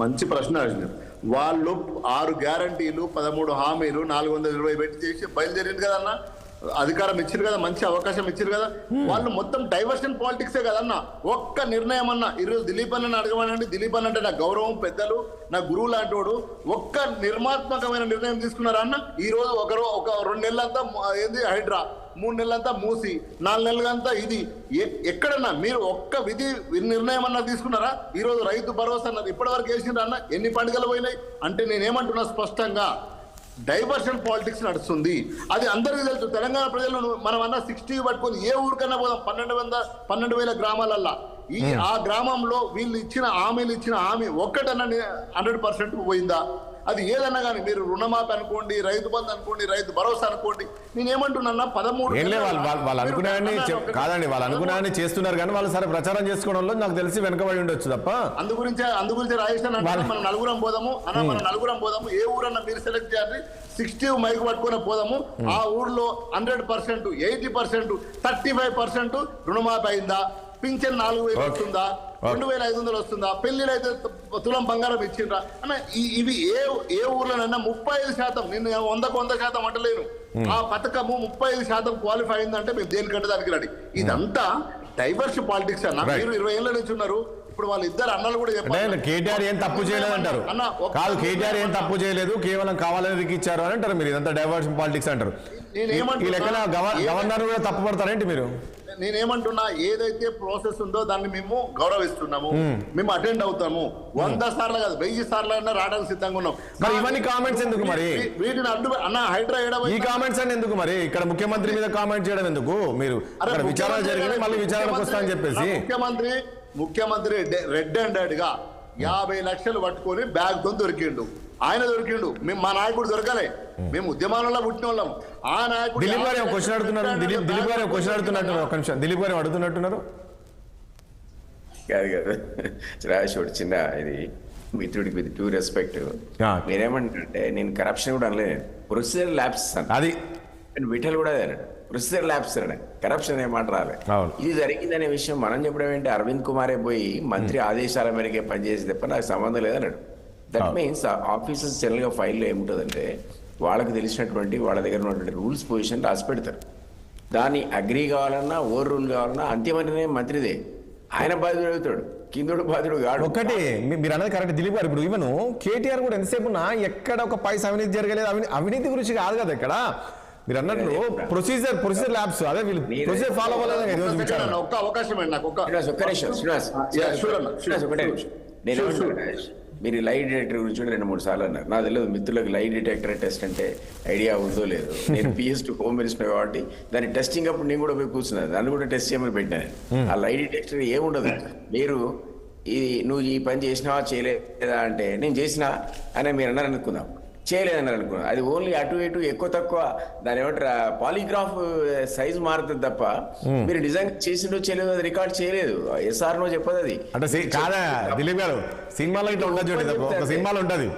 మంచి ప్రశ్న అడిగినారు. వాళ్ళు 6 గ్యారంటీలు, 13 హామీలు, 420 పెట్టి చేసి బయలుదేరింది కదన్న. అధికారం ఇచ్చారు కదా, మంచి అవకాశం ఇచ్చారు కదా. వాళ్ళు మొత్తం డైవర్షన్ పాలిటిక్సే కదన్న. ఒక్క నిర్ణయం అన్న ఈరోజు దిలీప్ అన్న అడగమనండి. దిలీప్ అన్న అంటే నా గౌరవం, పెద్దలు, నా గురువు లాంటి వాడు. ఒక్క నిర్మాత్మకమైన నిర్ణయం తీసుకున్నారా అన్న? ఈ రోజు ఒక 2 నెలలంతా ఏంది హైడ్రా, 3 నెలలంతా మూసి, 4 నెలలంతా ఇది. ఎక్కడన్నా మీరు ఒక్క విధి నిర్ణయం అన్నా తీసుకున్నారా? ఈ రోజు రైతు భరోసా అన్నది ఇప్పటి వరకు వేసిండ్రా అన్న? ఎన్ని పండుగలు పోయినాయి? అంటే నేనేమంటున్నా స్పష్టంగా, డైవర్షన్ పాలిటిక్స్ నడుస్తుంది. అది అందరికీ తెలుసు. తెలంగాణ ప్రజలు మనం అన్న 60 పట్టుకొని ఏ ఊరికన్నా పోదాం, 12,000 గ్రామాలల్లా ఆ గ్రామంలో వీళ్ళు ఇచ్చిన హామీ ఒక్కటన్నా 100% పోయిందా? అది ఏదన్నా కానీ మీరు రుణమాఫీ అనుకోండి, రైతు బంధు అనుకోండి, రైతు భరోసా అనుకోండి. నేనేమంటున్నా 13 వాళ్ళు అనుకున్నాయని కాదండి, వాళ్ళు అనుకున్నాయని చేస్తున్నారు, కానీ వాళ్ళు సరే ప్రచారం చేసుకోవడంలో నాకు తెలిసి వెనకబడి ఉండొచ్చు తప్ప. అందుగురించి రాజేష్ అన్న మనం నలుగురం పోదాము అన్న, మనం నలుగురం పోదాము. ఏ ఊరన్నా మీరు సెలెక్ట్ చేయాలి, 60 మైక్ పట్టుకుని పోదాము. ఆ ఊర్లో 100%, 80%, 35% రుణమాఫీ అయిందా? పింఛన్ 4,000 వస్తుందా? 2,500 వస్తుందా? పెళ్లిలో అయితే తులం బంగారం ఇచ్చిండ్రా అన్న? ఇవి ఏ ఊర్లోనైనా 35%, నేను 100% అంటలేను. ఆ పథకము 35% క్వాలిఫై అయిందంటే మేము దేనికంటే దానికి రెడీ. ఇదంతా డైవర్షన్ పాలిటిక్స్ అన్న. మీరు 20 ఏళ్ళ నుంచి ఉన్నారు. ఇప్పుడు వాళ్ళ ఇద్దరు అన్నలు కూడా చెప్పారు, కేటీఆర్ ఏం తప్పు చేయలేదు అంటారు. కాదు, కేటీఆర్ ఏం తప్పు చేయలేదు, కేవలం కావాలని ఇచ్చారు అని అంటారు. మీరు ఇదంతా డైవర్షన్ పాలిటిక్స్ అంటారు. ఈ లెక్కన గవర్నర్ కూడా తప్పు పడతారేంటి మీరు? నేనేమంటున్నా, ఏదైతే ప్రాసెస్ ఉందో దాన్ని మేము గౌరవిస్తున్నాము, మేము అటెండ్ అవుతాము. 100 సార్లు కాదు, 1000 సార్లు అయినా రావడానికి సిద్ధంగా ఉన్నాం. మరి ఇవన్నీ కామెంట్స్ ఎందుకు? మరి వీటిని అన్న హైడ్రా ఈ కామెంట్స్ అని ఎందుకు? మరి ఇక్కడ ముఖ్యమంత్రి మీద కామెంట్ చేయడం ఎందుకు? మీరు విచారణ జరిగింది, మళ్ళీ విచారణకు వస్తా అని చెప్పేసి ముఖ్యమంత్రి రెడ్ హ్యాండెడ్ గా 50 లక్షలు పట్టుకొని బ్యాగ్ తో దొరికిండు. ఆయన దొరికిండు, మేము మా నాయకుడు దొరకలే. మేము ఉద్యమాలలో పుట్టిన వాళ్ళం. ఆ నాయకుడు దిలీప్ గారు క్వశ్చన్ అడుగుతున్నారు. దిలీప్ గారు క్వశ్చన్ అడుగుతున్నట్టు ఒక నిమిషం, దిలీప్ గారు అడుగుతున్నట్టున్నారు. కాదు రాజేష్, చిన్న ఇది మిత్రుడికి విత్ డ్యూ రెస్పెక్ట్ నేనేమంటే, నేను కరప్షన్ కూడా అనలేదు, ప్రొసీజర్ ల్యాబ్స్ అది విఠల్ కూడా అదే ప్రొసీజర్ ల్యాబ్స్ కరప్షన్ ఏ మాట రాలే. ఇది జరిగిందనే విషయం మనం చెప్పడం ఏంటి? అరవింద్ కుమారే పోయి మంత్రి ఆదేశాల మేరకే పనిచేసి తప్ప నాకు సంబంధం లేదన్నాడు. దట్ మీన్స్ ఆఫీసర్స్ జనరల్గా ఫైల్లో ఏముంటుందంటే, వాళ్ళకి తెలిసినటువంటి వాళ్ళ దగ్గర ఉన్నటువంటి రూల్స్ పొజిషన్ రాసి పెడతారు. దాన్ని అగ్రీ కావాలన్నా, ఓవర్ రూల్ కావాలన్నా అంతిమ నిర్ణయం మంత్రిదే. ఆయన బాధ్యుడు అవుతాడు, కిందోడు బాధ్యుడు కాడు. ఒకటి మీరు అన్నది కరెక్ట్ దిలీప్ గారు. ఇప్పుడు ఈవెన్ కేటీఆర్ కూడా ఎంతసేపు ఉన్నా ఎక్కడ ఒక పైసా అవినీతి జరగలేదు, అవినీతి గురించి కాదు కదా ఇక్కడ. మీరు అన్నట్లు ప్రొసీజర్ ల్యాబ్స్ అదే వీళ్ళు ప్రొసీజర్ ఫాలో అవ్వలేదు. ఒక్క అవకాశం అండి నాకు, మీరు లై డిటెక్టర్ గురించి 2-3 సార్లు అన్నారు. నాకు తెలియదు మిత్రులకు లై డిటెక్టర్ టెస్ట్ అంటే ఐడియా ఉందో లేదు. నేను PS2 హోమ్ మినిస్టర్ కాబట్టి దాని టెస్టింగ్ అప్పుడు నేను కూడా పోయి కూర్చున్నాను, దాన్ని కూడా టెస్ట్ చేయమని పెట్టాను. ఆ లై డిటెక్టర్ ఏముండదు. మీరు నువ్వు ఈ పని చేసినావా చేయలేదా అంటే నేను చేసినా అని మీరు అన్నారు అనుకుందాం, చేయలేదన్నారు అనుకున్నాను. అది ఓన్లీ అటు ఇటు ఎక్కువ తక్కువ దాని ఏమంటారు పాలిగ్రాఫ్ సైజ్ మారుతుంది తప్ప మీరు నిజంగా చేసిండో చేయలేదు అది రికార్డ్ చేయలేదు. SR నో చెప్పదు అది. అంటే కాదా దిలీప్ గారు, సినిమాలో ఇట్లా ఉండదు, సినిమాలో ఉంటుంది.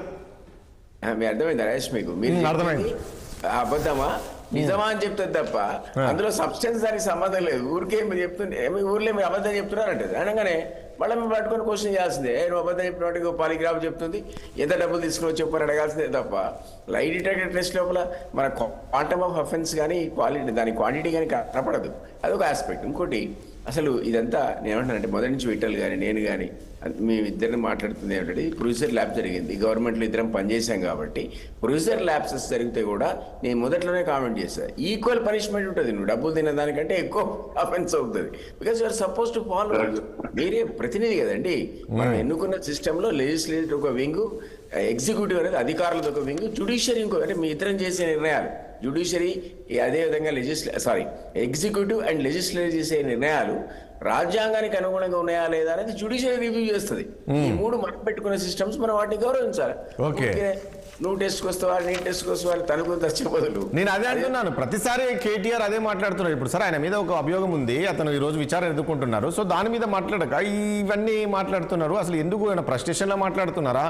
మీ అర్థమైంది రాజేష్ మీకు? మీరు అర్థమైంది అబద్ధమా నిజమా అని చెప్తుంది తప్ప అందులో సబ్స్టెన్స్ దానికి సంబంధం లేదు. ఊరికే మీరు చెప్తుంటే ఊర్లో మీరు అబద్ధం చెప్తున్నారంటే అనగానే మళ్ళీ మేము పట్టుకొని క్వశ్చన్ చేయాల్సిందే. నువ్వు అబద్ధం చెప్పినట్టు పాలిగ్రాఫ్ చెప్తుంది, ఎంత డబ్బులు తీసుకుని చెప్పారు అడగాల్సిందే తప్ప లై డిటెక్టర్ టెస్ట్ లోపల మన క్వాంటమ్ ఆఫ్ అఫెన్స్ కానీ క్వాలిటీ దాని క్వాంటిటీ కానీ కనపడదు. అదొక ఆస్పెక్ట్. ఇంకోటి అసలు ఇదంతా నేను ఏమంటానంటే మొదటి నుంచి విఠల్ కానీ నేను కానీ మేమిద్దరిని మాట్లాడుతుంది ఏమిటంటే ప్రొడ్యూసర్ ల్యాబ్ జరిగింది, గవర్నమెంట్లో ఇద్దరం పనిచేసాం కాబట్టి ప్రొడ్యూసర్ ల్యాబ్సెస్ జరిగితే కూడా నేను మొదట్లోనే కామెంట్ చేస్తాను, ఈక్వల్ పనిష్మెంట్ ఉంటుంది. నువ్వు డబ్బులు తిన్న దానికంటే ఎక్కువ అఫెన్స్ అవుతుంది. Because you're suppose to follow. మీరే ప్రతినిధి కదండి. మనం ఎన్నుకున్న సిస్టంలో లెజిస్లేటివ్ ఒక వింగ్, ఎగ్జిక్యూటివ్ అనేది అధికారులతో ఒక వింగ్, జ్యుడిషియరీ ఇంకో, అంటే మీ ఇద్దరం చేసే నిర్ణయాలు జ్యుడిషియరీ అదేవిధంగా ఎగ్జిక్యూటివ్ అండ్ లెజిస్లేటివ్ చేసే నిర్ణయాలు రాజ్యాంగానికి అనుగుణంగా ఉన్నాయా లేదా అనేది జ్యుడిషియరీ రివ్యూ చేస్తుంది. ఈ మూడు మనం పెట్టుకునే సిస్టమ్స్ మనం వాటిని గౌరవించాలి. నువ్వు టెస్ట్కి వస్తావా, నేను టెస్ట్కి వస్తావా తనకు తెచ్చే బదులు నేను అదే అంటున్నాను. ప్రతిసారి కేటీఆర్ అదే మాట్లాడుతున్నారు. ఇప్పుడు సార్ ఆయన మీద ఒక అభియోగం ఉంది, అతను ఈ రోజు విచారణ ఎదుర్కొంటున్నారు. సో దాని మీద మాట్లాడక ఇవన్నీ మాట్లాడుతున్నారు. అసలు ఎందుకు ఆయన ఫ్రస్ట్రేషన్లో మాట్లాడుతున్నారా,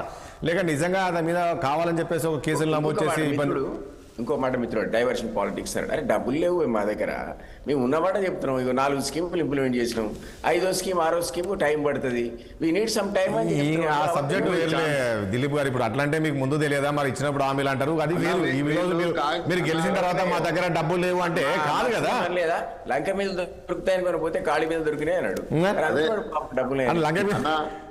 లేక నిజంగా దాని మీద కావాలని చెప్పేసి ఒక కేసులు నమోదు చేసి ఇబ్బంది? ఇంకో మాట మిత్రుడు, డైవర్షన్ పాలిటిక్స్ అన్నాడు. అరే డబ్బులు లేవు మా దగ్గర, మేము ఉన్నమాట చెప్తున్నాం. ఇక 4 స్కీములు ఇంప్లిమెంట్ చేసినాం, 5వ స్కీమ్ 6వ స్కీమ్ టైం పడుతుంది, వీ నీడ్ సమ్ టైం అని. ఆ సబ్జెక్ట్ దిలీప్ గారు ఇప్పుడు అట్లా అంటే మీకు ముందు తెలియదా, మరి ఇచ్చినప్పుడు హామీలు అంటారు, అది వేరు. ఈ రోజు మీరు గెలిచిన తర్వాత మా దగ్గర డబ్బులు లేవు అంటే కాదు కదా. లేదా లంక మీద దొరుకుతాయని మనం పోతే కాళీ మీద దొరికినాయి అన్నాడు. డబ్బులు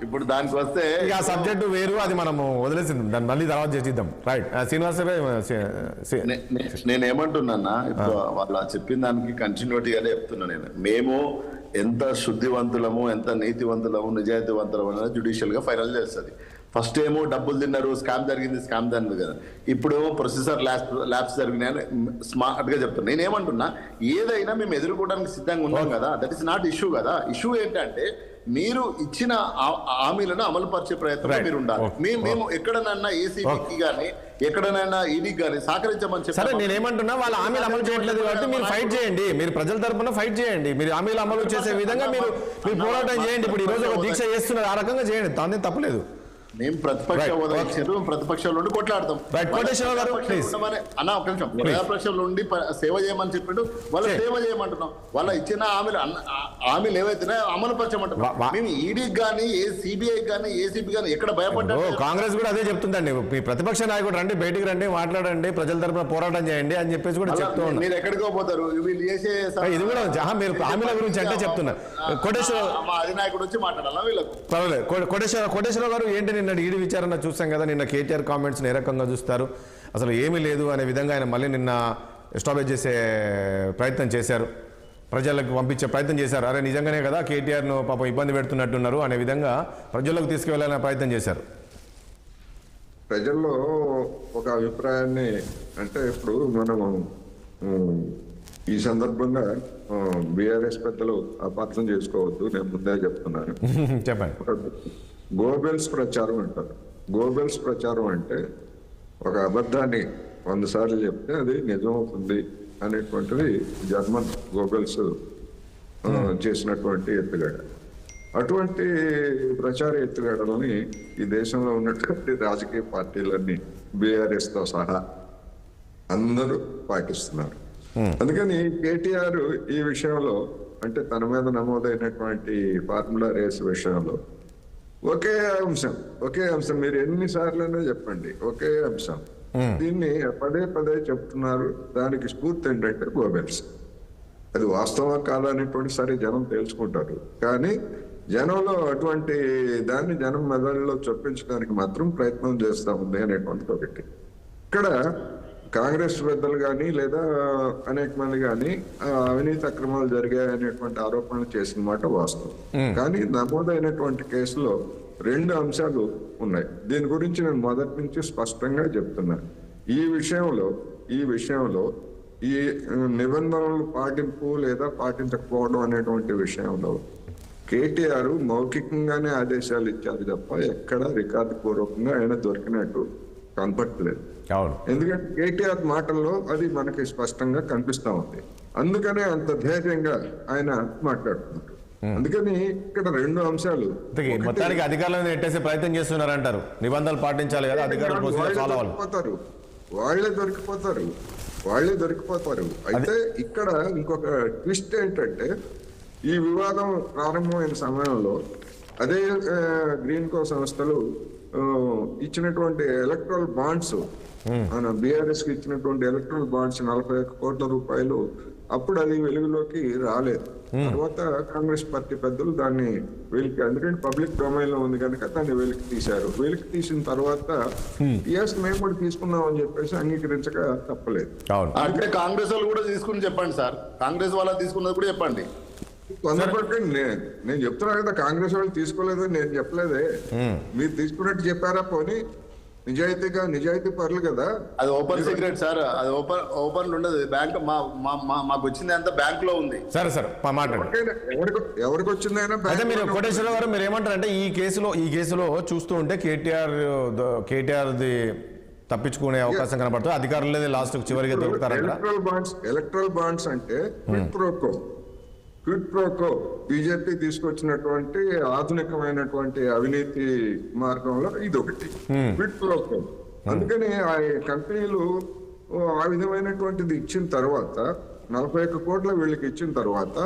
ఇప్పుడు దానికి వస్తే ఆ సబ్జెక్ట్ వేరు, అది మనము వదిలేసింది, దాన్ని మళ్ళీ తర్వాత చేద్దాం. రైట్ శ్రీనివాస్ నేనేమంటున్నా, ఇప్పుడు వాళ్ళ చెప్పిన దానికి కంటిన్యూటీగానే చెప్తున్నా నేను. మేము ఎంత శుద్ధివంతులము, ఎంత నీతివంతులము, నిజాయితీవంతులము అనేది జ్యుడిషియల్ గా ఫైనల్ చేస్తుంది. ఫస్ట్ ఏమో డబ్బులు తిన్నారు, స్కామ్ జరిగింది, స్కామ్ జరిగింది కదా. ఇప్పుడు ప్రొసెసర్ ల్యాబ్స్ జరిగినాయని స్మార్ట్ గా చెప్తున్నా. నేనేమంటున్నా, ఏదైనా మేము ఎదుర్కోవడానికి సిద్ధంగా ఉన్నాం కదా, దట్ ఈస్ నాట్ ఇష్యూ కదా. ఇష్యూ ఏంటంటే మీరు ఇచ్చిన హామీలను అమలు పరిచే ప్రయత్నంలో మీరు ఉండాలి. మేము ఎక్కడనైనా ఏసీబీకి కానీ ఎక్కడనైనా ఈడీకి కానీ సహకరించమని చెప్పారు. నేనేమంటున్నా, వాళ్ళ హామీలు అమలు చేయట్లేదు కాబట్టి మీరు ఫైట్ చేయండి, మీరు ప్రజల తరపున ఫైట్ చేయండి, మీరు హామీలు అమలు చేసే విధంగా మీరు పోరాటం చేయండి. ఇప్పుడు ఈ రోజు ఒక దీక్ష చేస్తున్నారు, ఆ రకంగా చేయండి, దాని తప్పలేదు. మేము ప్రతిపక్ష హోదా ఇచ్చారు, ప్రతిపక్షంలో ఉండి కొట్లాడతాం. అన్న ఒక నిమిషం, ప్రతిపక్షంలో ఉండి సేవ చేయమని చెప్పిండు, వాళ్ళ సేవ చేయమంటున్నాం. వాళ్ళ ఇచ్చిన హామీలు ఏవైతే అమలు పరచమంటున్నాం. మేము ఈడీకి కానీ సిబిఐ కానీ ఏసీబీ కానీ ఎక్కడ భయపడ్డారు. కాంగ్రెస్ కూడా అదే చెప్తుందండి, మీ ప్రతిపక్ష నాయకుడు రండి, బయటికి రండి, మాట్లాడండి, ప్రజల తరపున పోరాటం చేయండి అని చెప్పేసి కూడా చెప్తూ ఉన్నారు. మీరు ఎక్కడికో పోతారు, వీళ్ళు చేసే ఇది కూడా మీరు హామీల గురించి అంటే చెప్తున్నారు. మా అధినాయకుడు వచ్చి మాట్లాడాలా వీళ్ళకు? కోటేశ్వరరావు గారు ఏంటి, నిన్న ఈడీ విచారణ చూసాం కదా, నిన్న కేటీఆర్ కామెంట్స్ ఏ రకంగా చూస్తారు, అసలు ఏమీ లేదు అనే విధంగా ఆయన మళ్ళీ నిన్న ఎస్టాబ్లిష్ చేసే ప్రయత్నం చేశారు, ప్రజలకు పంపించే ప్రయత్నం చేశారు. అరే నిజంగానే కదా కేటీఆర్ను పాపం ఇబ్బంది పెడుతున్నట్టున్నారు అనే విధంగా ప్రజల్లోకి తీసుకువెళ్ళాలనే ప్రయత్నం చేశారు. ప్రజల్లో ఒక అభిప్రాయాన్ని, అంటే ఇప్పుడు మనము ఈ సందర్భంగా బీఆర్ఎస్ పెద్దలు అపార్థం చేసుకోవద్దు, నేను ముందే చెప్తున్నాను. చెప్పండి. గోబెల్స్ ప్రచారం అంటారు. గోబెల్స్ ప్రచారం అంటే ఒక అబద్ధాన్ని 100 సార్లు చెప్తే అది నిజం అవుతుంది అనేటువంటిది జర్మన్ గోబెల్స్ చేసినటువంటి ఎత్తుగడ. అటువంటి ప్రచార ఎత్తుగడలని ఈ దేశంలో ఉన్నటువంటి రాజకీయ పార్టీలన్నీ బీఆర్ఎస్ తో సహా అందరూ పాటిస్తున్నారు. అందుకని కేటీఆర్ ఈ విషయంలో, అంటే తన మీద నమోదైనటువంటి ఫార్ములా రేస్ విషయంలో ఒకే అంశం మీరు ఎన్నిసార్లైనా చెప్పండి, ఒకే అంశం, దీన్ని పదే పదే చెప్తున్నారు. దానికి స్ఫూర్తి ఏంటంటే గోబెల్స్. అది వాస్తవం కాదనేటువంటి సరే జనం తెలుసుకుంటారు, కానీ జనంలో అటువంటి దాన్ని జనం మెదడులో చొప్పించడానికి మాత్రం ప్రయత్నం చేస్తా ఉంది అనేటువంటిది ఒకటి. ఇక్కడ కాంగ్రెస్ పెద్దలు కానీ లేదా అనేక మంది కానీ అవినీతి అక్రమాలు జరిగాయి అనేటువంటి ఆరోపణలు చేసిన మాట వాస్తవం. కానీ నమోదైనటువంటి కేసులో 2 అంశాలు ఉన్నాయి. దీని గురించి నేను మొదటి నుంచి స్పష్టంగా చెప్తున్నాను. ఈ విషయంలో ఈ నిబంధనలు పాటింపు లేదా పాటించకపోవడం అనేటువంటి విషయంలో కేటీఆర్ మౌఖికంగానే ఆదేశాలు ఇచ్చారు తప్ప ఎక్కడ రికార్డు పూర్వకంగా ఆయన దొరికినట్టు కనపట్టలేదు. ఎందుకంటే కేటీఆర్ మాటల్లో అది మనకి స్పష్టంగా కనిపిస్తా ఉంది. అందుకనే అంత ధైర్యంగా ఆయన మాట్లాడుతున్నారు. అందుకని ఇక్కడ 2 అంశాలు, మొత్తానికి అధికారులను నెట్టేసే ప్రయత్నం చేస్తున్నారంటారు. నిబంధనలు పాటించాలి కదా, అధికారులు వాళ్ళే దొరికిపోతారు. అయితే ఇక్కడ ఇంకొక ట్విస్ట్ ఏంటంటే, ఈ వివాదం ప్రారంభమైన సమయంలో అదే గ్రీన్ కో సంస్థలు ఇచ్చినటువంటి ఎలక్ట్రల్ బాండ్స్, మన బీఆర్ఎస్ కి ఇచ్చినటువంటి ఎలక్ట్రల్ బాండ్స్ 41 కోట్ల రూపాయలు అప్పుడు అది వెలుగులోకి రాలేదు. తర్వాత కాంగ్రెస్ పార్టీ పెద్దలు దాన్ని వెలికి, ఎందుకంటే పబ్లిక్ డొమైన్ లో ఉంది కనుక దాన్ని వెలికి తీశారు. వెలికి తీసిన తర్వాత ఎస్ మేము కూడా తీసుకున్నాం అని చెప్పేసి అంగీకరించక తప్పలేదు. అవును. అంటే కాంగ్రెస్ వాళ్ళు కూడా తీసుకుని చెప్పండి సార్, కాంగ్రెస్ వాళ్ళ తీసుకున్నది కూడా చెప్పండి. తొందరపడి నేను చెప్తున్నా కదా, కాంగ్రెస్ వాళ్ళు తీసుకోలేదని నేను చెప్పలేదే. మీరు తీసుకున్నట్టు చెప్పారా? పోనీ నిజాయితీ పరులు కదా. అది ఓపెన్ సీక్రెట్ సార్, అది ఓపెన్ ఉండదు. బ్యాంక్ మాకు వచ్చింది అంతా బ్యాంక్ లో ఉంది. సరే సరే మాట్లాడండి. ఎవరికి వచ్చిందైనా అయితే మీరు కోటేశ్వర గారు మీరు ఏమంటారంటే ఈ కేసులో చూస్తూ ఉంటే కేటీఆర్ది తప్పించుకునే అవకాశం కనబడుతుంది. అధికారులు లాస్ట్ చివరిగా దొరుకుతారంట. ఎలక్ట్రల్ బాండ్స్ అంటే క్విడ్ ప్రోకో బీజేపీ తీసుకొచ్చినటువంటి ఆధునికమైనటువంటి అవినీతి మార్గంలో ఇది ఒకటి క్విడ్ ప్రోకో. అందుకని ఆ కంపెనీలు ఆ విధమైనటువంటిది ఇచ్చిన తర్వాత 41 కోట్ల వీళ్ళకి ఇచ్చిన తర్వాత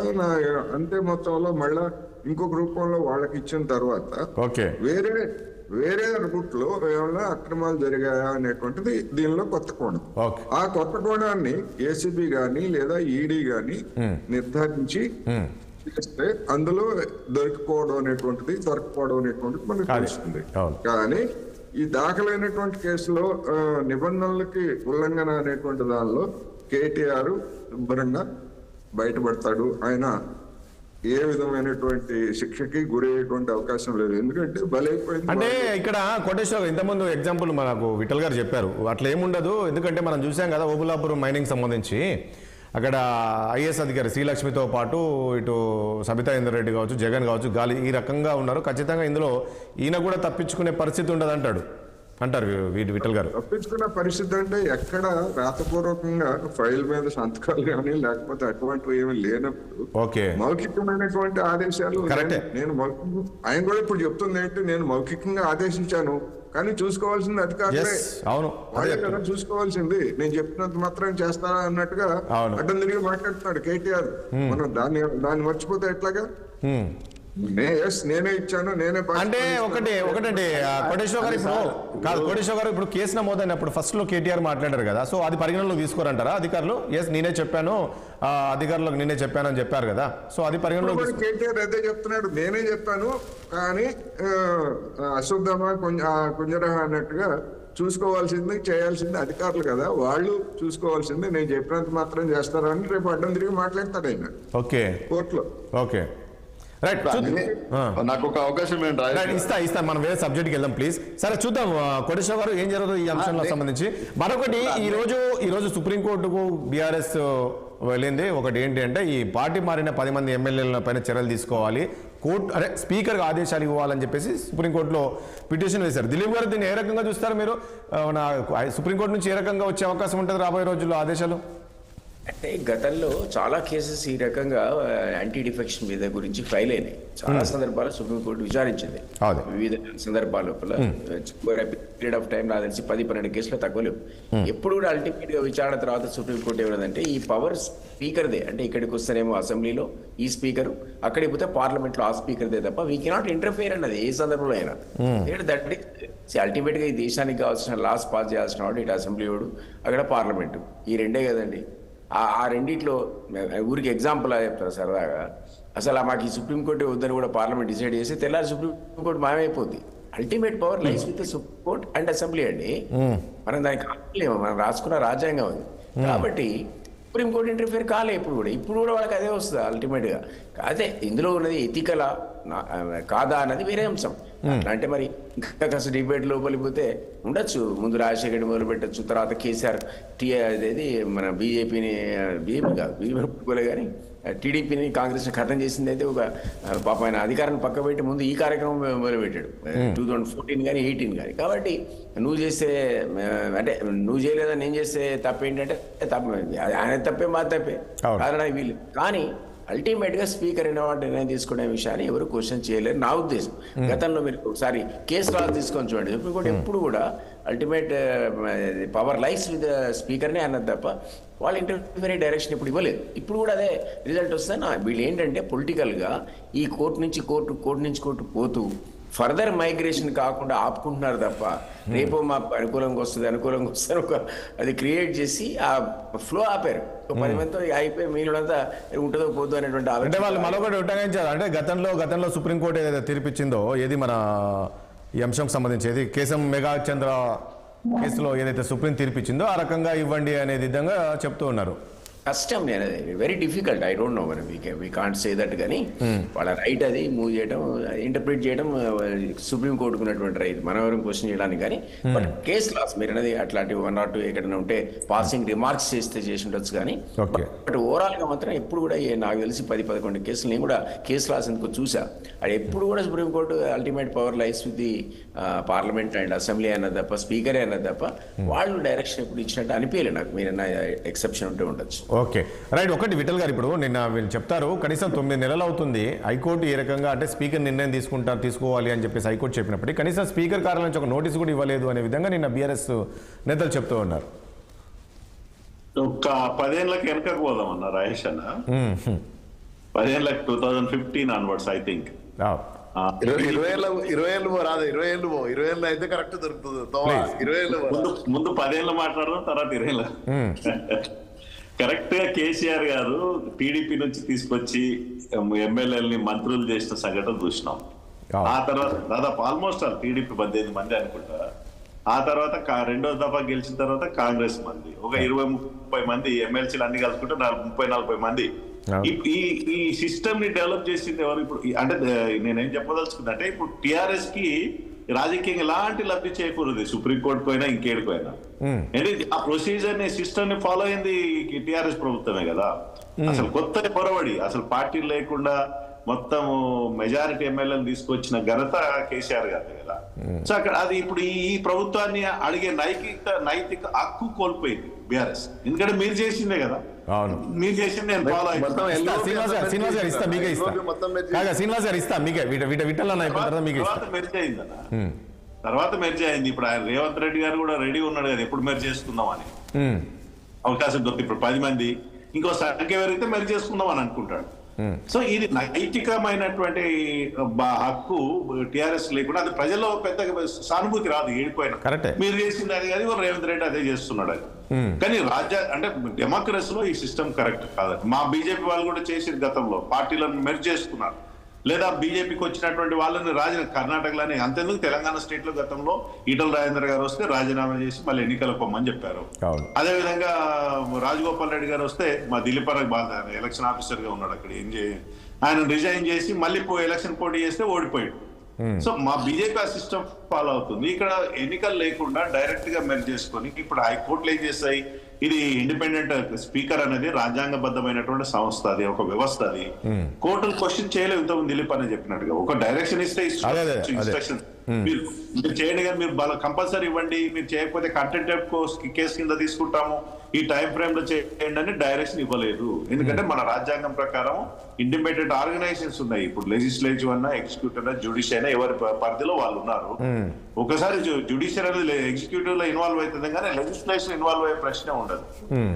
అంతే మొత్తంలో మళ్ళా ఇంకొక రూపంలో వాళ్ళకి ఇచ్చిన తర్వాత వేరే రూట్లో ఏమైనా అక్రమాలు జరిగాయా అనేటువంటిది దీనిలో కొత్త కోణం. ఆ కొత్త కోణాన్ని ఏసీబీ గాని లేదా ఈడీ గాని నిర్ధారించి చేస్తే అందులో దొరకపోవడం అనేటువంటిది మనకు తెలుస్తుంది. కానీ ఈ దాఖలైనటువంటి కేసులో నిబంధనలకి ఉల్లంఘన అనేటువంటి దానిలో కేటీఆర్ శుభ్రంగా బయటపడతాడు. ఆయన ఏ విధమైనటువంటి శిక్షకి గురయ్యేటువంటి అవకాశం లేదు. ఎందుకంటే బలైపోయింది. అంటే ఇక్కడ కోటేశ్వర ఇంతకుముందు ఎగ్జాంపుల్ మనకు విఠల్ గారు చెప్పారు, అట్లా ఏముండదు. ఎందుకంటే మనం చూసాం కదా ఓబులాపురం మైనింగ్ సంబంధించి అక్కడ ఐఏఎస్ అధికారి శ్రీలక్ష్మితో పాటు ఇటు సబితా ఇంద్రారెడ్డి కావచ్చు, జగన్ కావచ్చు, గాలి ఈ రకంగా ఉన్నారు. ఖచ్చితంగా ఇందులో ఈయన కూడా తప్పించుకునే పరిస్థితి ఉండదు అంటారు విఠల్ గారు. తప్పించుకున్న పరిస్థితి అంటే ఎక్కడ రాతపూర్వకంగా ఫైల్ మీద సంతకాలు కానీ లేకపోతే అటువంటివి ఏమి లేనప్పుడు మౌఖికమైనటువంటి ఆదేశాలు ఆయన కూడా ఇప్పుడు చెప్తుంది ఏంటి, నేను మౌఖికంగా ఆదేశించాను కానీ చూసుకోవాల్సింది అధికారులే. వాళ్ళే కదా చూసుకోవాల్సింది. నేను చెప్పినంత మాత్రం చేస్తారా అన్నట్టుగా అడ్డం తిరిగి మాట్లాడుతున్నాడు కేటీఆర్. మనం దాన్ని మర్చిపోతే ఎట్లాగా? నేనే ఇచ్చాను, నేనే. అంటే ఒకటండి కోటేశ్వర గారు ఇప్పుడు కేసు నమోదైనప్పుడు ఫస్ట్ లో కేటీఆర్ మాట్లాడారు కదా, సో అది పరిగణనలో తీసుకోరంటారా అధికారులు? ఎస్ నేనే చెప్పాను, అధికారులకు నేనే చెప్పాను అని చెప్పారు కదా, సో అది పరిగణలో కేటీఆర్ అదే చెప్తున్నాడు, నేనే చెప్పాను కానీ అశుద్ధమా కుంజరహ అన్నట్టుగా చూసుకోవాల్సింది చేయాల్సింది అధికారులు కదా, వాళ్ళు చూసుకోవాల్సింది. నేను చెప్పినంత మాత్రం చేస్తారని రేపు అడ్డం తిరిగి మాట్లాడతాడు ఆయన కోర్టులో. రైట్, నాకు ఒక అవకాశం ఇస్తా మనం వేరే సబ్జెక్ట్కి వెళ్దాం ప్లీజ్. సరే చూద్దాం కోటేశ్వర గారు ఏం జరుగుతుంది ఈ అంశంలో సంబంధించి. మరొకటి ఈ రోజు సుప్రీంకోర్టుకు బీఆర్ఎస్ వెళ్ళింది. ఒకటి ఏంటి అంటే ఈ పార్టీ మారిన 10 మంది ఎమ్మెల్యేల పైన చర్యలు తీసుకోవాలి, స్పీకర్కి ఆదేశాలు ఇవ్వాలని చెప్పేసి సుప్రీంకోర్టులో పిటిషన్ వేశారు. దిలీప్ గారు దీన్ని ఏ రకంగా చూస్తారు మీరు? సుప్రీంకోర్టు నుంచి ఏ రకంగా వచ్చే అవకాశం ఉంటుంది రాబోయే రోజుల్లో ఆదేశాలు? అంటే గతంలో చాలా కేసెస్ ఈ రకంగా యాంటీ డిఫెక్షన్ మీద గురించి ఫైల్ అయినాయి. చాలా సందర్భాలు సుప్రీంకోర్టు విచారించింది. వివిధ సందర్భాల లోపల పీరియడ్ ఆఫ్ టైం నాకు తెలిసి 10-12 కేసులు తక్కువలేవు. ఎప్పుడు కూడా అల్టిమేట్ గా విచారణ తర్వాత సుప్రీంకోర్టు ఏమైందంటే ఈ పవర్ స్పీకర్దే, అంటే ఇక్కడికి వస్తేనేమో అసెంబ్లీలో ఈ స్పీకర్, అక్కడికి పోతే పార్లమెంట్ లో ఆ స్పీకర్దే తప్ప వీ కెనాట్ ఇంటర్ఫియర్ అన్నది ఏ సందర్భంలో అయినా. అల్టిమేట్ గా ఈ దేశానికి కావాల్సిన లాస్ పాస్ చేయాల్సిన వాడు ఇటు అసెంబ్లీ వాడు, అక్కడ పార్లమెంటు, ఈ రెండే కదండి. ఆ రెండిట్లో ఊరికి ఎగ్జాంపుల్ చెప్తారు సరదాగా. అసలు మాకు ఈ సుప్రీంకోర్టు వద్దని కూడా పార్లమెంట్ డిసైడ్ చేసి తెల్లారి సుప్రీంకోర్టు మాయమైపోద్ది. Ultimate power lies with supreme court and assembly అండి. మనం దానికి కాలేము, మనం రాసుకున్న రాజ్యాంగం అది. కాబట్టి సుప్రీంకోర్టు ఇంటర్ఫియర్ కాలే ఇప్పుడు కూడా వాళ్ళకి అదే వస్తుంది అల్టిమేట్ గా. అదే ఇందులో ఉన్నది ఎథికలా కాదా అన్నది వేరే అంశం. అంటే మరి ఇంకా కాస్త డిబేట్ లోపలికి పోతే ఉండొచ్చు, ముందు రాజశేఖర్ మొదలు పెట్టచ్చు, తర్వాత కేసీఆర్ అదేది మన బీజేపీ కాదు బీజేపీ కానీ టీడీపీని కాంగ్రెస్ ఖతం చేసింది అయితే ఒక పాప ఆయన అధికారాన్ని పక్క పెట్టి ముందు ఈ కార్యక్రమం మొదలుపెట్టాడు 2014 కానీ 18 కానీ. కాబట్టి నువ్వు చేస్తే అంటే నువ్వు చేయలేదా నేను చేస్తే తప్పేంటంటే ఆయన తప్పే మా తప్పే కారణం వీళ్ళు. కానీ అల్టిమేట్ గా స్పీకర్ నిర్ణయం తీసుకునే విషయాన్ని ఎవరు క్వశ్చన్ చేయలేరు నా ఉద్దేశం. గతంలో మీరు ఒకసారి కేసు లా తీసుకొని చూడండి, సుప్రీంకోర్టు ఎప్పుడు కూడా అల్టిమేట్ పవర్ లైస్ విత్ స్పీకర్నే అన్నది తప్ప వాళ్ళు ఇంటర్ఫియర్ డైరెక్షన్ ఇప్పుడు ఇవ్వలేదు. ఇప్పుడు కూడా అదే రిజల్ట్ వస్తే వీళ్ళు ఏంటంటే పొలిటికల్ గా ఈ కోర్టు నుంచి కోర్టు పోతూ ఫర్దర్ మైగ్రేషన్ కాకుండా ఆపుకుంటున్నారు తప్ప రేపు మాకు అనుకూలంగా వస్తుంది ఒక అది క్రియేట్ చేసి ఆ ఫ్లో ఆపారు. 10 మందితో అయిపోయి మీరంతా ఉంటుందో పోతుందో అనేటువంటి అంటే ఆలోచన. వాళ్ళు మరొకటి ఉట్టగించారు. అంటే గతంలో సుప్రీంకోర్టు ఏదైతే తీర్పిచ్చిందో, ఏది మన ఈ అంశంకి సంబంధించి ఏది కేశం మెగా చంద్ర కేసులో ఏదైతే సుప్రీం తీర్పిచ్చిందో ఆ రకంగా ఇవ్వండి అనే విధంగా చెప్తూ ఉన్నారు. కష్టం, నేను very difficult, I don't know, మరి వీ కాంట్ సే దట్. కానీ వాళ్ళ రైట్ అది మూవ్ చేయడం, ఇంటర్ప్రిట్ చేయడం సుప్రీం కోర్టుకు ఉన్నటువంటి రైట్, మనం ఎవరు క్వశ్చన్ చేయడానికి. కానీ బట్ కేస్ లాస్ మీరు అనేది అట్లాంటి 1 or 2 ఎక్కడైనా ఉంటే పాసింగ్ రిమార్క్స్ చేసి ఉండొచ్చు. కానీ బట్ ఓవరాల్ గా మాత్రం ఎప్పుడు కూడా నాకు తెలిసి 10-11 కేసులు నేను కూడా కేసు లాస్ ఎందుకు చూసా. అది ఎప్పుడు కూడా supreme court ultimate power lies with the parliament and assembly అన్నది తప్ప, స్పీకరే అన్నది తప్ప వాళ్ళు డైరెక్షన్ ఎప్పుడు ఇచ్చినట్టు అనిపించలేదు నాకు. మీరన్నా ఎక్సెప్షన్ ఉంటే ఉండొచ్చు. Okay, right. ఒకటి విఠల్ గారు, ఇప్పుడు నిన్న వీళ్ళు చెప్తారు కనీసం 9 నెలలు అవుతుంది హైకోర్టు ఏ రకంగా అంటే స్పీకర్ నిర్ణయం తీసుకోవాలి అని చెప్పేసి హైకోర్టు చెప్పినప్పటికీ కనీసం స్పీకర్ కార్యాలయం నుంచి ఒక నోటీస్ కూడా ఇవ్వలేదు అనే విధంగా నిన్న బీఆర్ఎస్ నేతలు చెప్తూ ఉన్నారు. ఒక 10 ఏళ్ళకి వెనకకు పోదామన్నా రాజేష్ అన్న. 10 ఏళ్ళకి 2015 ఆన్వర్డ్స్ ఐ థింక్. 20 ఏళ్ళు రాదు, 20 ఏళ్ళు అయితే కరెక్ట్ దొరుకుతుంది. 20 ఏళ్ళు ముందు 10 ఏళ్ళు మాట్లాడదాం, తర్వాత 20 ఏళ్ళు. కరెక్ట్ గా కేసీఆర్ గారు టీడీపీ నుంచి తీసుకొచ్చి ఎమ్మెల్యేలని మంత్రులు చేసిన సంఘటన చూసినాం. ఆ తర్వాత దాదాపు ఆల్మోస్ట్ టీడీపీ 18 మంది అనుకుంటా. ఆ తర్వాత రెండో దఫా గెలిచిన తర్వాత కాంగ్రెస్ మంది ఒక 20-30 మంది ఎమ్మెల్సీలు అన్ని కలుసుకుంటే 30-40 మంది. ఈ సిస్టమ్ ని డెవలప్ చేసింది ఎవరు? ఇప్పుడు అంటే నేనేం చెప్పదలుచుకుందంటే, ఇప్పుడు టిఆర్ఎస్ కి రాజకీయంగా ఎలాంటి లబ్ధి చేకూరదు సుప్రీంకోర్టుకు అయినా ఇంకేడుకైనా. ఆ ప్రొసీజర్ ని సిస్టమ్ ని ఫాలో అయింది టిఆర్ఎస్ ప్రభుత్వమే కదా. అసలు కొత్త పొరబడి అసలు పార్టీలు లేకుండా మొత్తం మెజారిటీ ఎమ్మెల్యేలు తీసుకొచ్చిన ఘనత కేసీఆర్ గారి కదా. సో అక్కడ అది ఇప్పుడు ఈ ప్రభుత్వాన్ని అడిగే నైతిక హక్కు కోల్పోయింది బీఆర్ఎస్. ఎందుకంటే మీరు చేసిందే కదా, మీరు చేసింది నేను ఫాలో శ్రీనివాస్ గారు ఇస్తా మీకే మెర్జ్ అయిందన్న. తర్వాత మెర్జ్ అయింది. ఇప్పుడు ఆయన రేవంత్ రెడ్డి గారు కూడా రెడీ ఉన్నాడు కదా ఎప్పుడు మెర్జ్ చేసుకుందాం అని. అవకాశం దొరికి ఇప్పుడు 10 మంది ఇంకో సంఖ్య ఎవరైతే మెర్జ్ చేసుకుందాం అని అనుకుంటాడు. సో ఇది నైతికమైనటువంటి హక్కు టిఆర్ఎస్ లేకుండా అది ప్రజల్లో పెద్ద సానుభూతి రాదు. ఏడిపోయినా మీరు చేసింది అది కానీ రేవంత్ రెడ్డి అదే చేస్తున్నాడు అది. కానీ అంటే డెమోక్రసీలో ఈ సిస్టమ్ కరెక్ట్ కాదు. మా బీజేపీ వాళ్ళు కూడా చేసిన గతంలో పార్టీలను మెర్జ్ చేసుకున్నారు, లేదా బీజేపీకి వచ్చినటువంటి వాళ్ళని కర్ణాటకలోనే అంతెందుకు తెలంగాణ స్టేట్ లో గతంలో ఈటల రాజేందర్ గారు వస్తే రాజీనామా చేసి మళ్ళీ ఎన్నికలకు పొమ్మని చెప్పారు. అదేవిధంగా రాజగోపాల్ రెడ్డి గారు వస్తే మా దిలీప్ ఎలక్షన్ ఆఫీసర్ గా ఉన్నాడు అక్కడ, ఆయన రిజైన్ చేసి మళ్ళీ ఎలక్షన్ పోటీ చేస్తే ఓడిపోయాడు. సో మా బీజేపీ ఆ సిస్టమ్ ఫాలో అవుతుంది. ఇక్కడ ఎన్నికలు లేకుండా డైరెక్ట్ గా మెర్జ్ చేసుకొని ఇప్పుడు హైకోర్టులు ఏం చేస్తాయి, ఇది ఇండిపెండెంట్ స్పీకర్ అనేది రాజ్యాంగబద్ధమైనటువంటి సంస్థ, అది ఒక వ్యవస్థ. అది కోర్టులు క్వశ్చన్ చేయలేదు. ఇంతకుముందు దిలీప్ అని చెప్పినట్టుగా ఒక డైరెక్షన్ ఇస్తే ఇన్స్ట్రక్షన్ మీరు చేయండి, కానీ మీరు కంపల్సరీ ఇవ్వండి, మీరు చేయకపోతే కంటెంప్ట్ కేసు కింద తీసుకుంటాము, ఈ టైం ఫ్రేమ్ లో చేయండి అని డైరెక్షన్ ఇవ్వలేదు. ఎందుకంటే మన రాజ్యాంగం ప్రకారం ఇండిపెండెంట్ ఆర్గనైజేషన్స్ ఉన్నాయి. ఇప్పుడు లెజిస్లేటివ్ అన్నా, ఎగ్జిక్యూటివ్ అన్నా, జ్యుడిషియల్ అయినా ఎవరి పరిధిలో వాళ్ళు ఉన్నారు. ఒకసారి జ్యుడిషియల్ అనేది ఎగ్జిక్యూటివ్ లో ఇన్వాల్వ్ అవుతుంది కానీ లెజిస్లేషన్ ఇన్వాల్వ్ అయ్యే ప్రశ్న ఉండదు.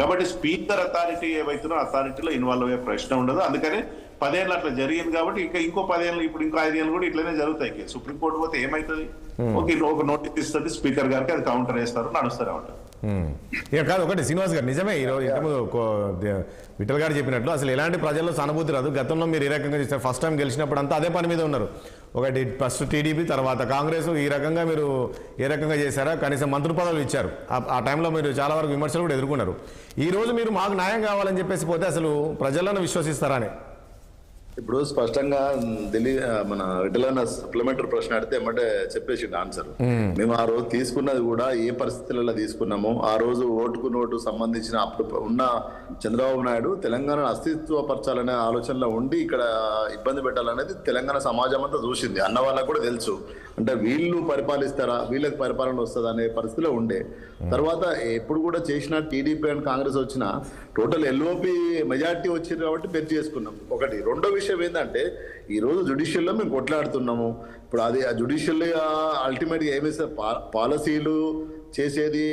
కాబట్టి స్పీకర్ అథారిటీ ఏవైతుందో అథారిటీలో ఇన్వాల్వ్ అయ్యే ప్రశ్న ఉండదు. అందుకని 10 ఏళ్ళు అట్లా జరిగింది కాబట్టి ఇంకో 10 ఏళ్ళు, ఇప్పుడు ఇంకో 5 ఏళ్ళు కూడా ఇట్లనే జరుగుతాయి. సుప్రీంకోర్టు పోతే ఏమవుతుంది, ఒక నోటీస్ ఇస్తుంది స్పీకర్ గారికి, అది కౌంటర్ వేస్తారు, నడుస్తూనే ఉంటారు. ఇక కాదు ఒకటి శ్రీనివాస్ గారు, నిజమే ఈరోజు విఠల్ గారు చెప్పినట్లు అసలు ఎలాంటి ప్రజల్లో సానుభూతి రాదు. గతంలో మీరు ఏ రకంగా చేస్తారు, ఫస్ట్ టైం గెలిచినప్పుడు అంతా అదే పని మీద ఉన్నారు. ఒకటి ఫస్ట్ టీడీపీ, తర్వాత కాంగ్రెస్, ఈ రకంగా మీరు ఏ రకంగా చేశారా, కనీసం మంత్రి పదవులు ఇచ్చారు. ఆ టైంలో మీరు చాలా వరకు విమర్శలు కూడా ఎదుర్కొన్నారు. ఈ రోజు మీరు మాకు న్యాయం కావాలని చెప్పేసి పోతే అసలు ప్రజలను విశ్వసిస్తారని ఇప్పుడు స్పష్టంగా మన విఠలన్న సప్లిమెంటరీ ప్రశ్న అడిగితే ఏమంటే చెప్పేసిండు ఆన్సర్. మేము ఆ రోజు తీసుకున్నది కూడా ఏ పరిస్థితులలో తీసుకున్నామో, ఆ రోజు ఓటుకు నోటు సంబంధించిన అప్పుడు ఉన్న చంద్రబాబు నాయుడు తెలంగాణను అస్తిత్వపరచాలనే ఆలోచనలో ఉండి ఇక్కడ ఇబ్బంది పెట్టాలనేది తెలంగాణ సమాజం అంతా చూసింది. అన్న వాళ్ళకు కూడా తెలుసు. అంటే వీళ్ళు పరిపాలిస్తారా, వీళ్ళకి పరిపాలన వస్తుందా అనే పరిస్థితిలో ఉండే. తర్వాత ఎప్పుడు కూడా చేసిన టీడీపీ అండ్ కాంగ్రెస్ వచ్చిన టోటల్ ఎల్ఓపి మెజార్టీ వచ్చింది కాబట్టి బెంచ్ చేసుకున్నాం. ఒకటి. రెండో విషయం ఏంటంటే ఈరోజు జ్యుడిషియల్లో మేము కొట్లాడుతున్నాము. ఇప్పుడు అది ఆ జ్యుడిషియల్ అల్టిమేట్గా ఏమిస్తే పాలసీలు చేసేది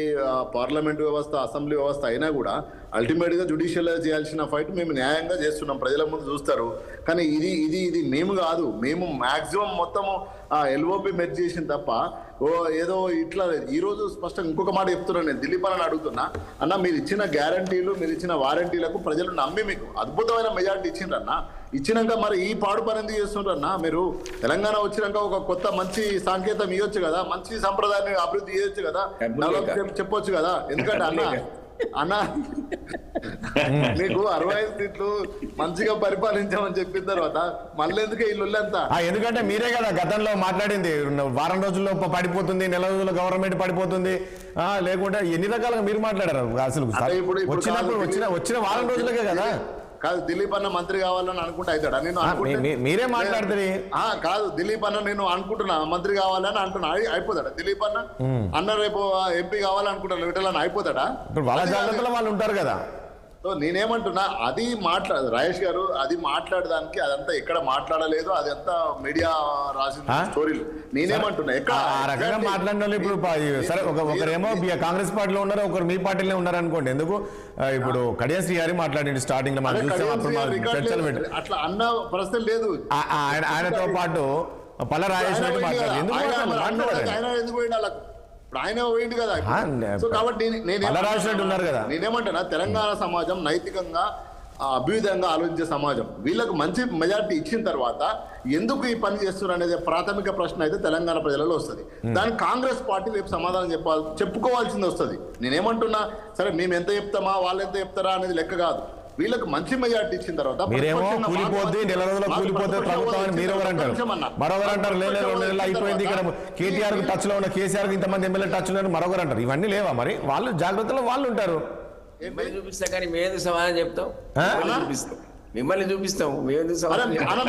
పార్లమెంట్ వ్యవస్థ, అసెంబ్లీ వ్యవస్థ అయినా కూడా అల్టిమేట్గా జ్యుడిషియల్ చేయాల్సిన ఫైట్ మేము న్యాయంగా చేస్తున్నాం, ప్రజల ముందు చూస్తారు. కానీ ఇది మేము కాదు, మేము మ్యాక్సిమం మొత్తము ఎల్ఓపి మెర్జ్ చేసిన తప్ప ఏదో ఇట్లా. ఈరోజు స్పష్టంగా ఇంకొక మాట చెప్తున్నాను, నేను దిలీప్ అని అడుగుతున్నా, అన్న మీరు ఇచ్చిన గ్యారంటీలు, మీరు ఇచ్చిన వారంటీలకు ప్రజలు నమ్మి మీకు అద్భుతమైన మెజార్టీ ఇచ్చిండ్రన్న. ఇచ్చినాక మరి ఈ పాడు పని ఎందుకు చేస్తుండ్రన్న? మీరు తెలంగాణ వచ్చినాక ఒక కొత్త మంచి సాంకేతం ఇవ్వచ్చు కదా, మంచి సంప్రదాయాన్ని అభివృద్ధి చేయొచ్చు కదా, చెప్పొచ్చు కదా. ఎందుకంటే అన్న మీకు 65 సీట్లు మంచిగా పరిపాలించామని చెప్పిన తర్వాత మళ్ళీ ఎందుకే ఇల్లు అంతా? ఎందుకంటే మీరే కదా గతంలో మాట్లాడింది, వారం రోజుల్లో పడిపోతుంది, నెల రోజుల్లో గవర్నమెంట్ పడిపోతుంది, లేకుంటే ఎన్ని రకాలుగా మీరు మాట్లాడారు. అసలు వచ్చిన వారం రోజులకే కదా. కాదు, దిలీప్ అన్న మంత్రి కావాలని అనుకుంటే అవుతాడా? నేను మీరే మాట్లాడుతుంది కాదు, దిలీప్ అన్న నేను అనుకుంటున్నా మంత్రి కావాలని అంటున్నా, అయిపోతాడా దిలీప్ అన్న రేపు ఎంపీ కావాలనుకుంటున్నా విఠలని అయిపోతాడా? వాళ్ళ జాగ్రత్తలో వాళ్ళు ఉంటారు కదా. సో నేనేమంటున్నా, అది రాజేష్ గారు అది మాట్లాడడానికి అదంతా ఎక్కడ మాట్లాడలేదు, అదంతా మీడియా రాసిన స్టోరీలు. నేనేమంటున్నా ఎక్కడ ఆ రకంగా మాట్లాడిన వాళ్ళు ఇప్పుడు సరే ఒకరేమో కాంగ్రెస్ పార్టీలో ఉన్నారు, ఒకరు మీ పార్టీలో ఉన్నారు అనుకోండి. ఎందుకు ఇప్పుడు కడియం శ్రీహరి మాట్లాడింది స్టార్టింగ్ లో, చర్చలు పెట్టి అట్లా అన్న ప్రశ్న లేదు. ఆయనతో పాటు పల్ల రాజేష్ రెడ్డి మాట్లాడారు. ఎందుకు ఆయన పోయింది కదా. సో కాబట్టి నేనేమంటున్నా, తెలంగాణ సమాజం నైతికంగా అభ్యుదయంగా ఆలోచించే సమాజం. వీళ్ళకు మంచి మెజారిటీ ఇచ్చిన తర్వాత ఎందుకు ఈ పని చేస్తున్నారు అనేది ప్రాథమిక ప్రశ్న అయితే తెలంగాణ ప్రజలలో వస్తుంది. దానికి కాంగ్రెస్ పార్టీ రేపు సమాధానం చెప్పుకోవాల్సింది వస్తుంది. నేనేమంటున్నా, సరే మేము ఎంత చెప్తామా వాళ్ళు ఎంత చెప్తారా అనేది లెక్క కాదు. వీళ్ళకి మంచి మెజార్టీ ఇచ్చిన తర్వాత మీరేమో కూలిపోద్ది, నెల రోజుల్లో కూలిపోతే ప్రభుత్వాన్ని మీరెవరు అంటారు, మరొకరు అంటారు లేదు 2 నెలలు అయిపోయింది, ఇక్కడ కేటీఆర్ టచ్ లో ఉన్న కేసీఆర్ ఇంతమంది ఎమ్మెల్యే టచ్ లో మరొకరు అంటారు. ఇవన్నీ లేవా? మరి వాళ్ళు జాగ్రత్తలో వాళ్ళు ఉంటారు. చూపిస్తా కానీ మేము సమాధానం చెప్తాం, మిమ్మల్ని చూపిస్తాం.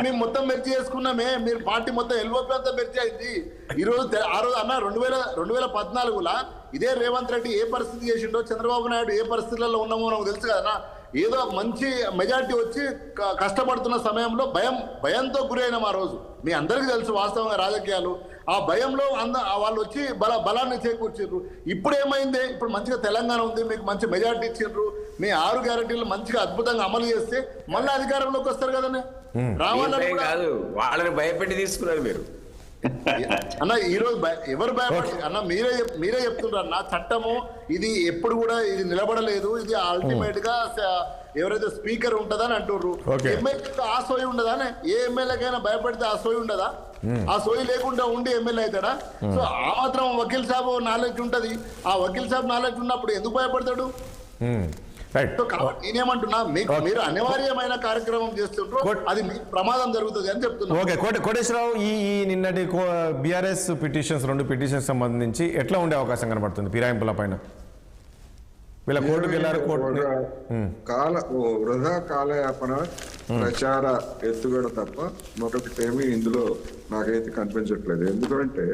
మేము మొత్తం మెర్చి చేసుకున్నామే, మీరు పార్టీ మొత్తం ఎల్ఓపి అంతా మెర్చి అయింది. ఈ రోజు ఆ రోజు అన్న 2014 ఇదే రేవంత్ రెడ్డి ఏ పరిస్థితి చేసిండో, చంద్రబాబు నాయుడు ఏ పరిస్థితులలో ఉన్నామో నాకు తెలుసు కదా. ఏదో మంచి మెజార్టీ వచ్చి కష్టపడుతున్న సమయంలో భయంతో గురైనాం ఆ రోజు. మీ అందరికీ తెలుసు వాస్తవంగా రాజకీయాలు. ఆ భయంలో వాళ్ళు వచ్చి బలాన్ని చేకూర్చారు. ఇప్పుడు ఏమైంది? ఇప్పుడు మంచిగా తెలంగాణ ఉంది, మీకు మంచి మెజార్టీ ఇచ్చిండ్రు, మీ 6 గ్యారెంటీలు మంచిగా అద్భుతంగా అమలు చేస్తే మళ్ళీ అధికారంలోకి వస్తారు కదండి. రావాలని కాదు, వాళ్ళని భయపెట్టి తీసుకున్నారు మీరు అన్న. ఈ రోజు ఎవరు భయపడి అన్న? మీరే చెప్తుంటారు అన్న, చట్టము ఇది ఎప్పుడు కూడా ఇది నిలబడలేదు, ఇది అల్టిమేట్ గా ఎవరైతే స్పీకర్ ఉంటదని అంటుర్రు. ఎమ్మెల్యేకి ఆ సోయి ఉండదా? ఏ ఎమ్మెల్యేకైనా భయపడితే ఆ సోయి ఉండదా? ఆ సోయి లేకుండా ఉండి ఎమ్మెల్యే అవుతాడా? సో ఆ మాత్రం వకీల్ సాబ్ నాలెడ్జ్ ఉంటది. ఆ వకీల్ సాబ్ నాలెడ్జ్ ఉన్నప్పుడు ఎందుకు భయపడతాడు? నేనేమంటున్నా, మీరు అనివార్యమైన కార్యక్రమం చేస్తుంటారు, అది మీకు ప్రమాదం జరుగుతుంది అని చెప్తున్నా. ఓకే, కోటేశ్వరరావు, ఈ నిన్నటి బీఆర్ఎస్ పిటిషన్స్ 2 పిటిషన్స్ సంబంధించి ఎట్లా ఉండే అవకాశం కనబడుతుంది ఫిరాయింపుల పైన? వీళ్ళ కోర్టుకు వెళ్ళారు, వృధా కాలయాపన ప్రచార ఎత్తుగడ తప్ప మరొకటేమీ ఇందులో నాకైతే కనిపించట్లేదు. ఎందుకంటే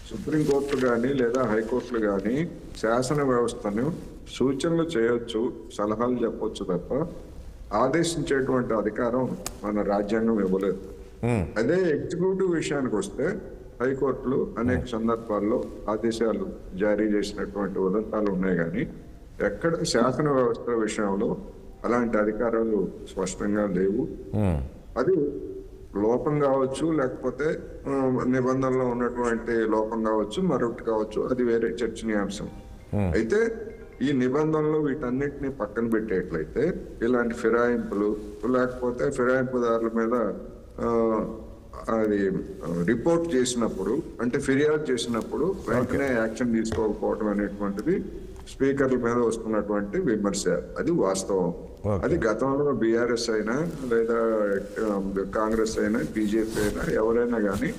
సుప్రీంకోర్టు కానీ లేదా హైకోర్టులు కానీ శాసన వ్యవస్థను సూచనలు చేయొచ్చు, సలహాలు చెప్పొచ్చు తప్ప ఆదేశించేటువంటి అధికారం మన రాజ్యాంగం ఇవ్వలేదు. అదే ఎగ్జిక్యూటివ్ విషయానికి వస్తే హైకోర్టులు అనేక సందర్భాల్లో ఆదేశాలు జారీ చేసినటువంటి ఉదంతాలు ఉన్నాయి. కానీ ఎక్కడ శాసన వ్యవస్థ విషయంలో అలాంటి అధికారాలు స్పష్టంగా లేవు. అది లోపం కావచ్చు, లేకపోతే నిబంధనలో ఉన్నటువంటి లోపం కావచ్చు, మరొకటి కావచ్చు, అది వేరే చర్చనీయాంశం. అయితే ఈ నిబంధనలు వీటన్నిటిని పక్కన పెట్టేట్లయితే ఇలాంటి ఫిరాయింపులు, లేకపోతే ఫిరాయింపుదారుల మీద అది రిపోర్ట్ చేసినప్పుడు, అంటే ఫిర్యాదు చేసినప్పుడు వెంటనే యాక్షన్ తీసుకోకపోవడం అనేటువంటిది స్పీకర్ల మీద వస్తున్నటువంటి విమర్శ. అది వాస్తవం. అది గతంలో బీఆర్ఎస్ అయినా లేదా కాంగ్రెస్ అయినా బీజేపీ అయినా ఎవరైనా కానీ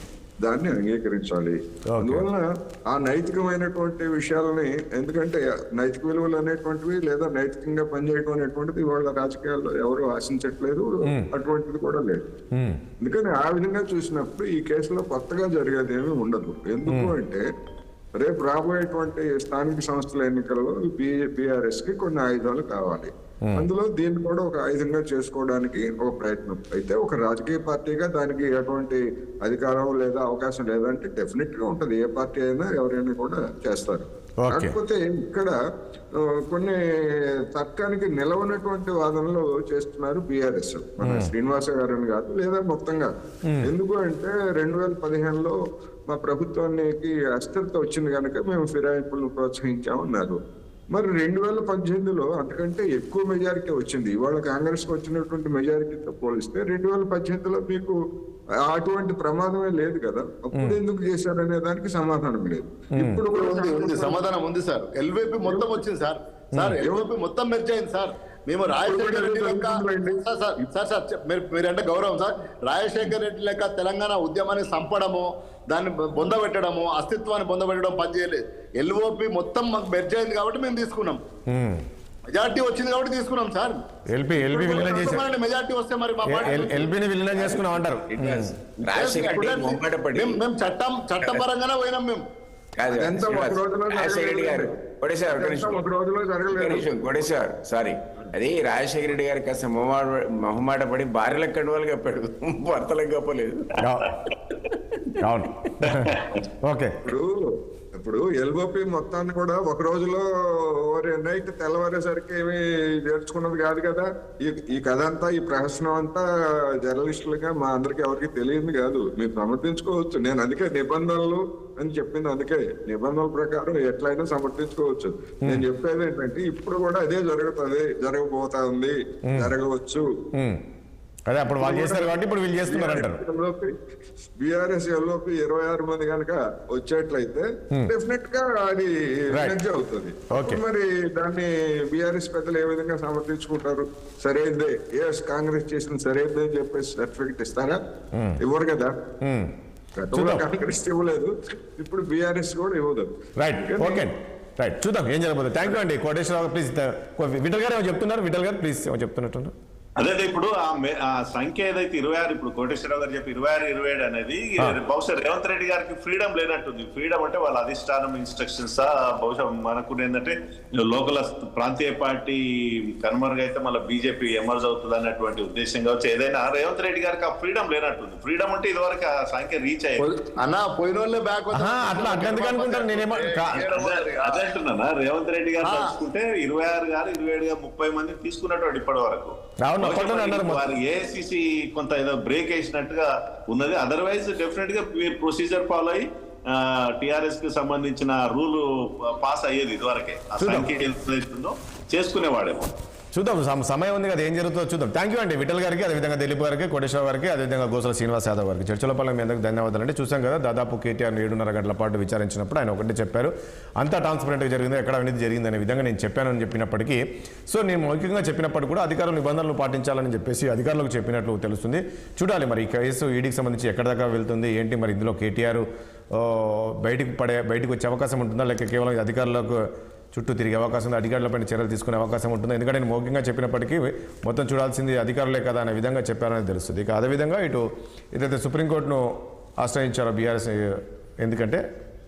దాన్ని అంగీకరించాలి. అందువలన ఆ నైతికమైనటువంటి విషయాలని, ఎందుకంటే నైతిక విలువలు అనేటువంటివి లేదా నైతికంగా పనిచేయడం అనేటువంటిది వాళ్ళ రాజకీయాల్లో ఎవరు ఆశించట్లేదు, అటువంటిది కూడా లేదు. అందుకని ఆ విధంగా చూసినప్పుడు ఈ కేసులో కొత్తగా జరిగేది ఏమీ ఉండదు. ఎందుకు అంటే రేపు రాబోయేటువంటి స్థానిక సంస్థల ఎన్నికల్లో బీఆర్ఎస్ కి కొన్ని ఆయుధాలు కావాలి. అందులో దీన్ని కూడా ఒక ఆయుధంగా చేసుకోవడానికి ఒక ప్రయత్నం. అయితే ఒక రాజకీయ పార్టీగా దానికి ఎటువంటి అధికారం లేదా అవకాశం లేదంటే డెఫినెట్ గా ఉంటది. ఏ పార్టీ అయినా ఎవరైనా కూడా చేస్తారు. Okay. కాకపోతే ఇక్కడ కొన్ని తర్కానికి నిలవనటువంటి వాదనలు చేస్తున్నారు బీఆర్ఎస్. మన శ్రీనివాస గారని కాదు, లేదా మొత్తంగా. ఎందుకు అంటే 2015లో మా ప్రభుత్వానికి అస్థిరత వచ్చింది కనుక మేము ఫిరాయింపులను ప్రోత్సహించామన్నారు. మరి 2018లో అంతకంటే ఎక్కువ మెజారిటీ వచ్చింది. ఇవాళ కాంగ్రెస్ కి వచ్చినటువంటి మెజారిటీతో పోలిస్తే 2018లో మీకు అటువంటి ప్రమాదమే లేదు కదా. అప్పుడు ఎందుకు చేశారనే దానికి సమాధానం లేదు. ఇప్పుడు ఉంది సమాధానం ఉంది సార్. ఎల్వైపీ మొత్తం వచ్చింది సార్. ఎల్వైపీ మొత్తం మెర్జ్ అయింది సార్. మేము రాజశేఖర రెడ్డి లెక్క సార్ మీరంటే గౌరవం సార్. రాజశేఖర రెడ్డి లెక్క తెలంగాణ ఉద్యమాన్ని చంపడము, దాన్ని బొందబెట్టడము, అస్తిత్వాన్ని బొందబెట్టడం పనిచేయలేదు. ఎల్ఓపి మొత్తం మాకు మెర్జ్ అయింది కాబట్టి మేము తీసుకున్నాం. మెజార్టీ వచ్చింది కాబట్టి తీసుకున్నాం సార్. ఎల్పీ విలీనం చేశారు. మెజార్టీ వస్తే మరి మా ఎల్పీని విలీనం చేసుకున్నాం అంటారు. మేము చట్టపరంగానే పోయినాం. మేము సారీ, అది రాజశేఖర రెడ్డి గారికి కాస్త మొహమాట పడి భార్యలకు కండువాలు కప్పాడు, భర్తలకు కప్పలేదు. అవును. ఓకే. ఇప్పుడు ఎల్ఓపి మొత్తాన్ని కూడా ఒక రోజులో నైట్ తెల్లవారేసరికి ఏమి నేర్చుకున్నది కాదు కదా. ఈ కథ అంతా, ఈ ప్రహసనం అంతా జర్నలిస్టులుగా మా అందరికి ఎవరికి తెలియదు కాదు. మీరు సమర్థించుకోవచ్చు. నేను అందుకే నిబంధనలు అని చెప్పింది. అందుకే నిబంధనల ప్రకారం ఎట్లయినా సమర్థించుకోవచ్చు. నేను చెప్పేది ఏంటంటే ఇప్పుడు కూడా అదే జరుగుతుంది, జరగబోతా ఉంది, జరగవచ్చు. అదే అప్పుడు వాళ్ళు చేస్తారు కాబట్టి ఇప్పుడు వీళ్ళు చేస్తున్నారు అంటారు. బీఆర్ఎస్ ఎల్ఓపి 26 మంది కనుక వచ్చేట్లయితే డెఫినెట్ గా అది ఎనర్జీ అవుతుంది. మరి దాన్ని బీఆర్ఎస్ పెద్దలు ఏ విధంగా సమర్థించుకుంటారు? సరైందే, కాంగ్రెస్ చేసిన సరైందే అని చెప్పేసి సర్టిఫికెట్ ఇస్తారా? ఇవ్వరు కదా. కాంగ్రెస్ ఇవ్వలేదు, ఇప్పుడు బీఆర్ఎస్ కూడా ఇవ్వదు. రైట్. Okay, right. చూద్దాం ఏం జరగబోతుంది. థ్యాంక్ యూ అండి కోటేశ్వరరావు. ప్లీజ్ విఠల్ గారు ఏమో చెప్తున్నారు. విఠల్ గారు ప్లీజ్ ఏమో చెప్తున్నట్టు. అదే ఇప్పుడు ఆ సంఖ్య ఏదైతే 26, ఇప్పుడు కోటేశ్వరరావు గారు చెప్పి 26, 27 అనేది బహుశా రేవంత్ రెడ్డి గారికి ఫ్రీడమ్ లేనట్టుంది. ఫ్రీడమ్ అంటే వాళ్ళ అధిష్టానం ఇన్స్ట్రక్షన్స్ బహుశా మనకు ఏంటంటే లోకల్ ప్రాంతీయ పార్టీ కనుమరుగైతే మళ్ళీ బీజేపీ ఎమర్జ్ అవుతుంది అన్నటువంటి ఉద్దేశం కావచ్చు. ఏదైనా రేవంత్ రెడ్డి గారికి ఆ ఫ్రీడమ్ లేనట్టుంది. ఫ్రీడమ్ అంటే ఇదివరకు ఆ సంఖ్య రీచ్ అయ్యింది. అదే అంటున్నా, రేవంత్ రెడ్డి గారు తెలుసుకుంటే 26 గారు 27 గా 30 మంది తీసుకున్నటువంటి ఇప్పటి వరకు. ఏఐసిసి కొంత ఏదో బ్రేక్ వేసినట్టుగా ఉన్నది. అదర్వైజ్ డెఫినెట్ గా మీరు ప్రొసీజర్ ఫాలో అయ్యి టిఆర్ఎస్ కి సంబంధించిన రూల్ పాస్ అయ్యేది ఇదివరకే. ఆ సంఖ్య ఏదైతుందో చేసుకునేవాడేమో. చూద్దాం, సమయం ఉంది కదా, ఏం జరుగుతుందో చూద్దాం. థ్యాంక్ యూ అండి విఠల్ గారికి, అదేవిధంగా దిలీప్ గారికి, కోటేశ్వర గారికి, అదేవిధంగా గోసల శ్రీనివాస్ యాదవ్ గారికి. చర్చల పట్ల మీ అందరికీ ధన్యవాదాలు అండి. చూసాం కదా, దాదాపు కేటీఆర్ 7:30 గంటల పాటు విచారించినప్పుడు ఆయన ఒకటి చెప్పారు, అంతా ట్రాన్స్పరెంట్గా జరిగింది, ఎక్కడ అవినీతి జరిగింది అనే విధంగా నేను చెప్పానని చెప్పినప్పటికీ, సో నేను మౌఖికంగా చెప్పినప్పుడు కూడా అధికారులు నిబంధనలు పాటించాలని చెప్పేసి అధికారులకు చెప్పినట్లు తెలుస్తుంది. చూడాలి మరి ఈ కేసు ఈడీకి సంబంధించి ఎక్కడ దాకా వెళ్తుంది ఏంటి, మరి ఇందులో కేటీఆర్ బయటకు వచ్చే అవకాశం ఉంటుందా, లేక కేవలం అధికారులకు చుట్టూ తిరిగే అవకాశం ఉంది, అధికారులపైన చర్యలు తీసుకునే అవకాశం ఉంటుంది. ఎందుకంటే నేను మౌఖికంగా చెప్పినప్పటికీ మొత్తం చూడాల్సింది అధికారులే కదా అనే విధంగా చెప్పారని తెలుస్తుంది. ఇక అదేవిధంగా ఇటు ఏదైతే సుప్రీంకోర్టును ఆశ్రయించారో బీఆర్ఎస్, ఎందుకంటే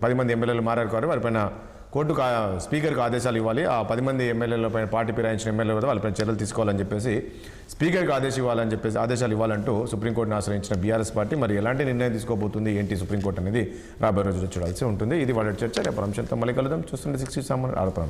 10 మంది ఎమ్మెల్యేలు మారారు కాబట్టి వారిపైన కోర్టు స్పీకర్కి ఆదేశాలు ఇవ్వాలి. ఆ 10 మంది ఎమ్మెల్యేలపైన పార్టీ ఫిరాయించిన ఎమ్మెల్యేలు కదా వాళ్ళపైన చర్యలు తీసుకోవాలని చెప్పేసి స్పీకర్కి ఆదేశాలు ఇవ్వాలంటూ సుప్రీంకోర్టును ఆశ్రయించిన బీఆర్ఎస్ పార్టీ మరి ఎలాంటి నిర్ణయం తీసుకోబోతుంది ఏంటి సుప్రీంకోర్టు అనేది రాబోయే రోజుల్లో చూడాల్సి ఉంటుంది. ఇది వాళ్ళ చర్చ. రేపు అంశంతో మళ్ళీ కలుద్దాం. చూస్తుంటే 60 ఆరోపణ.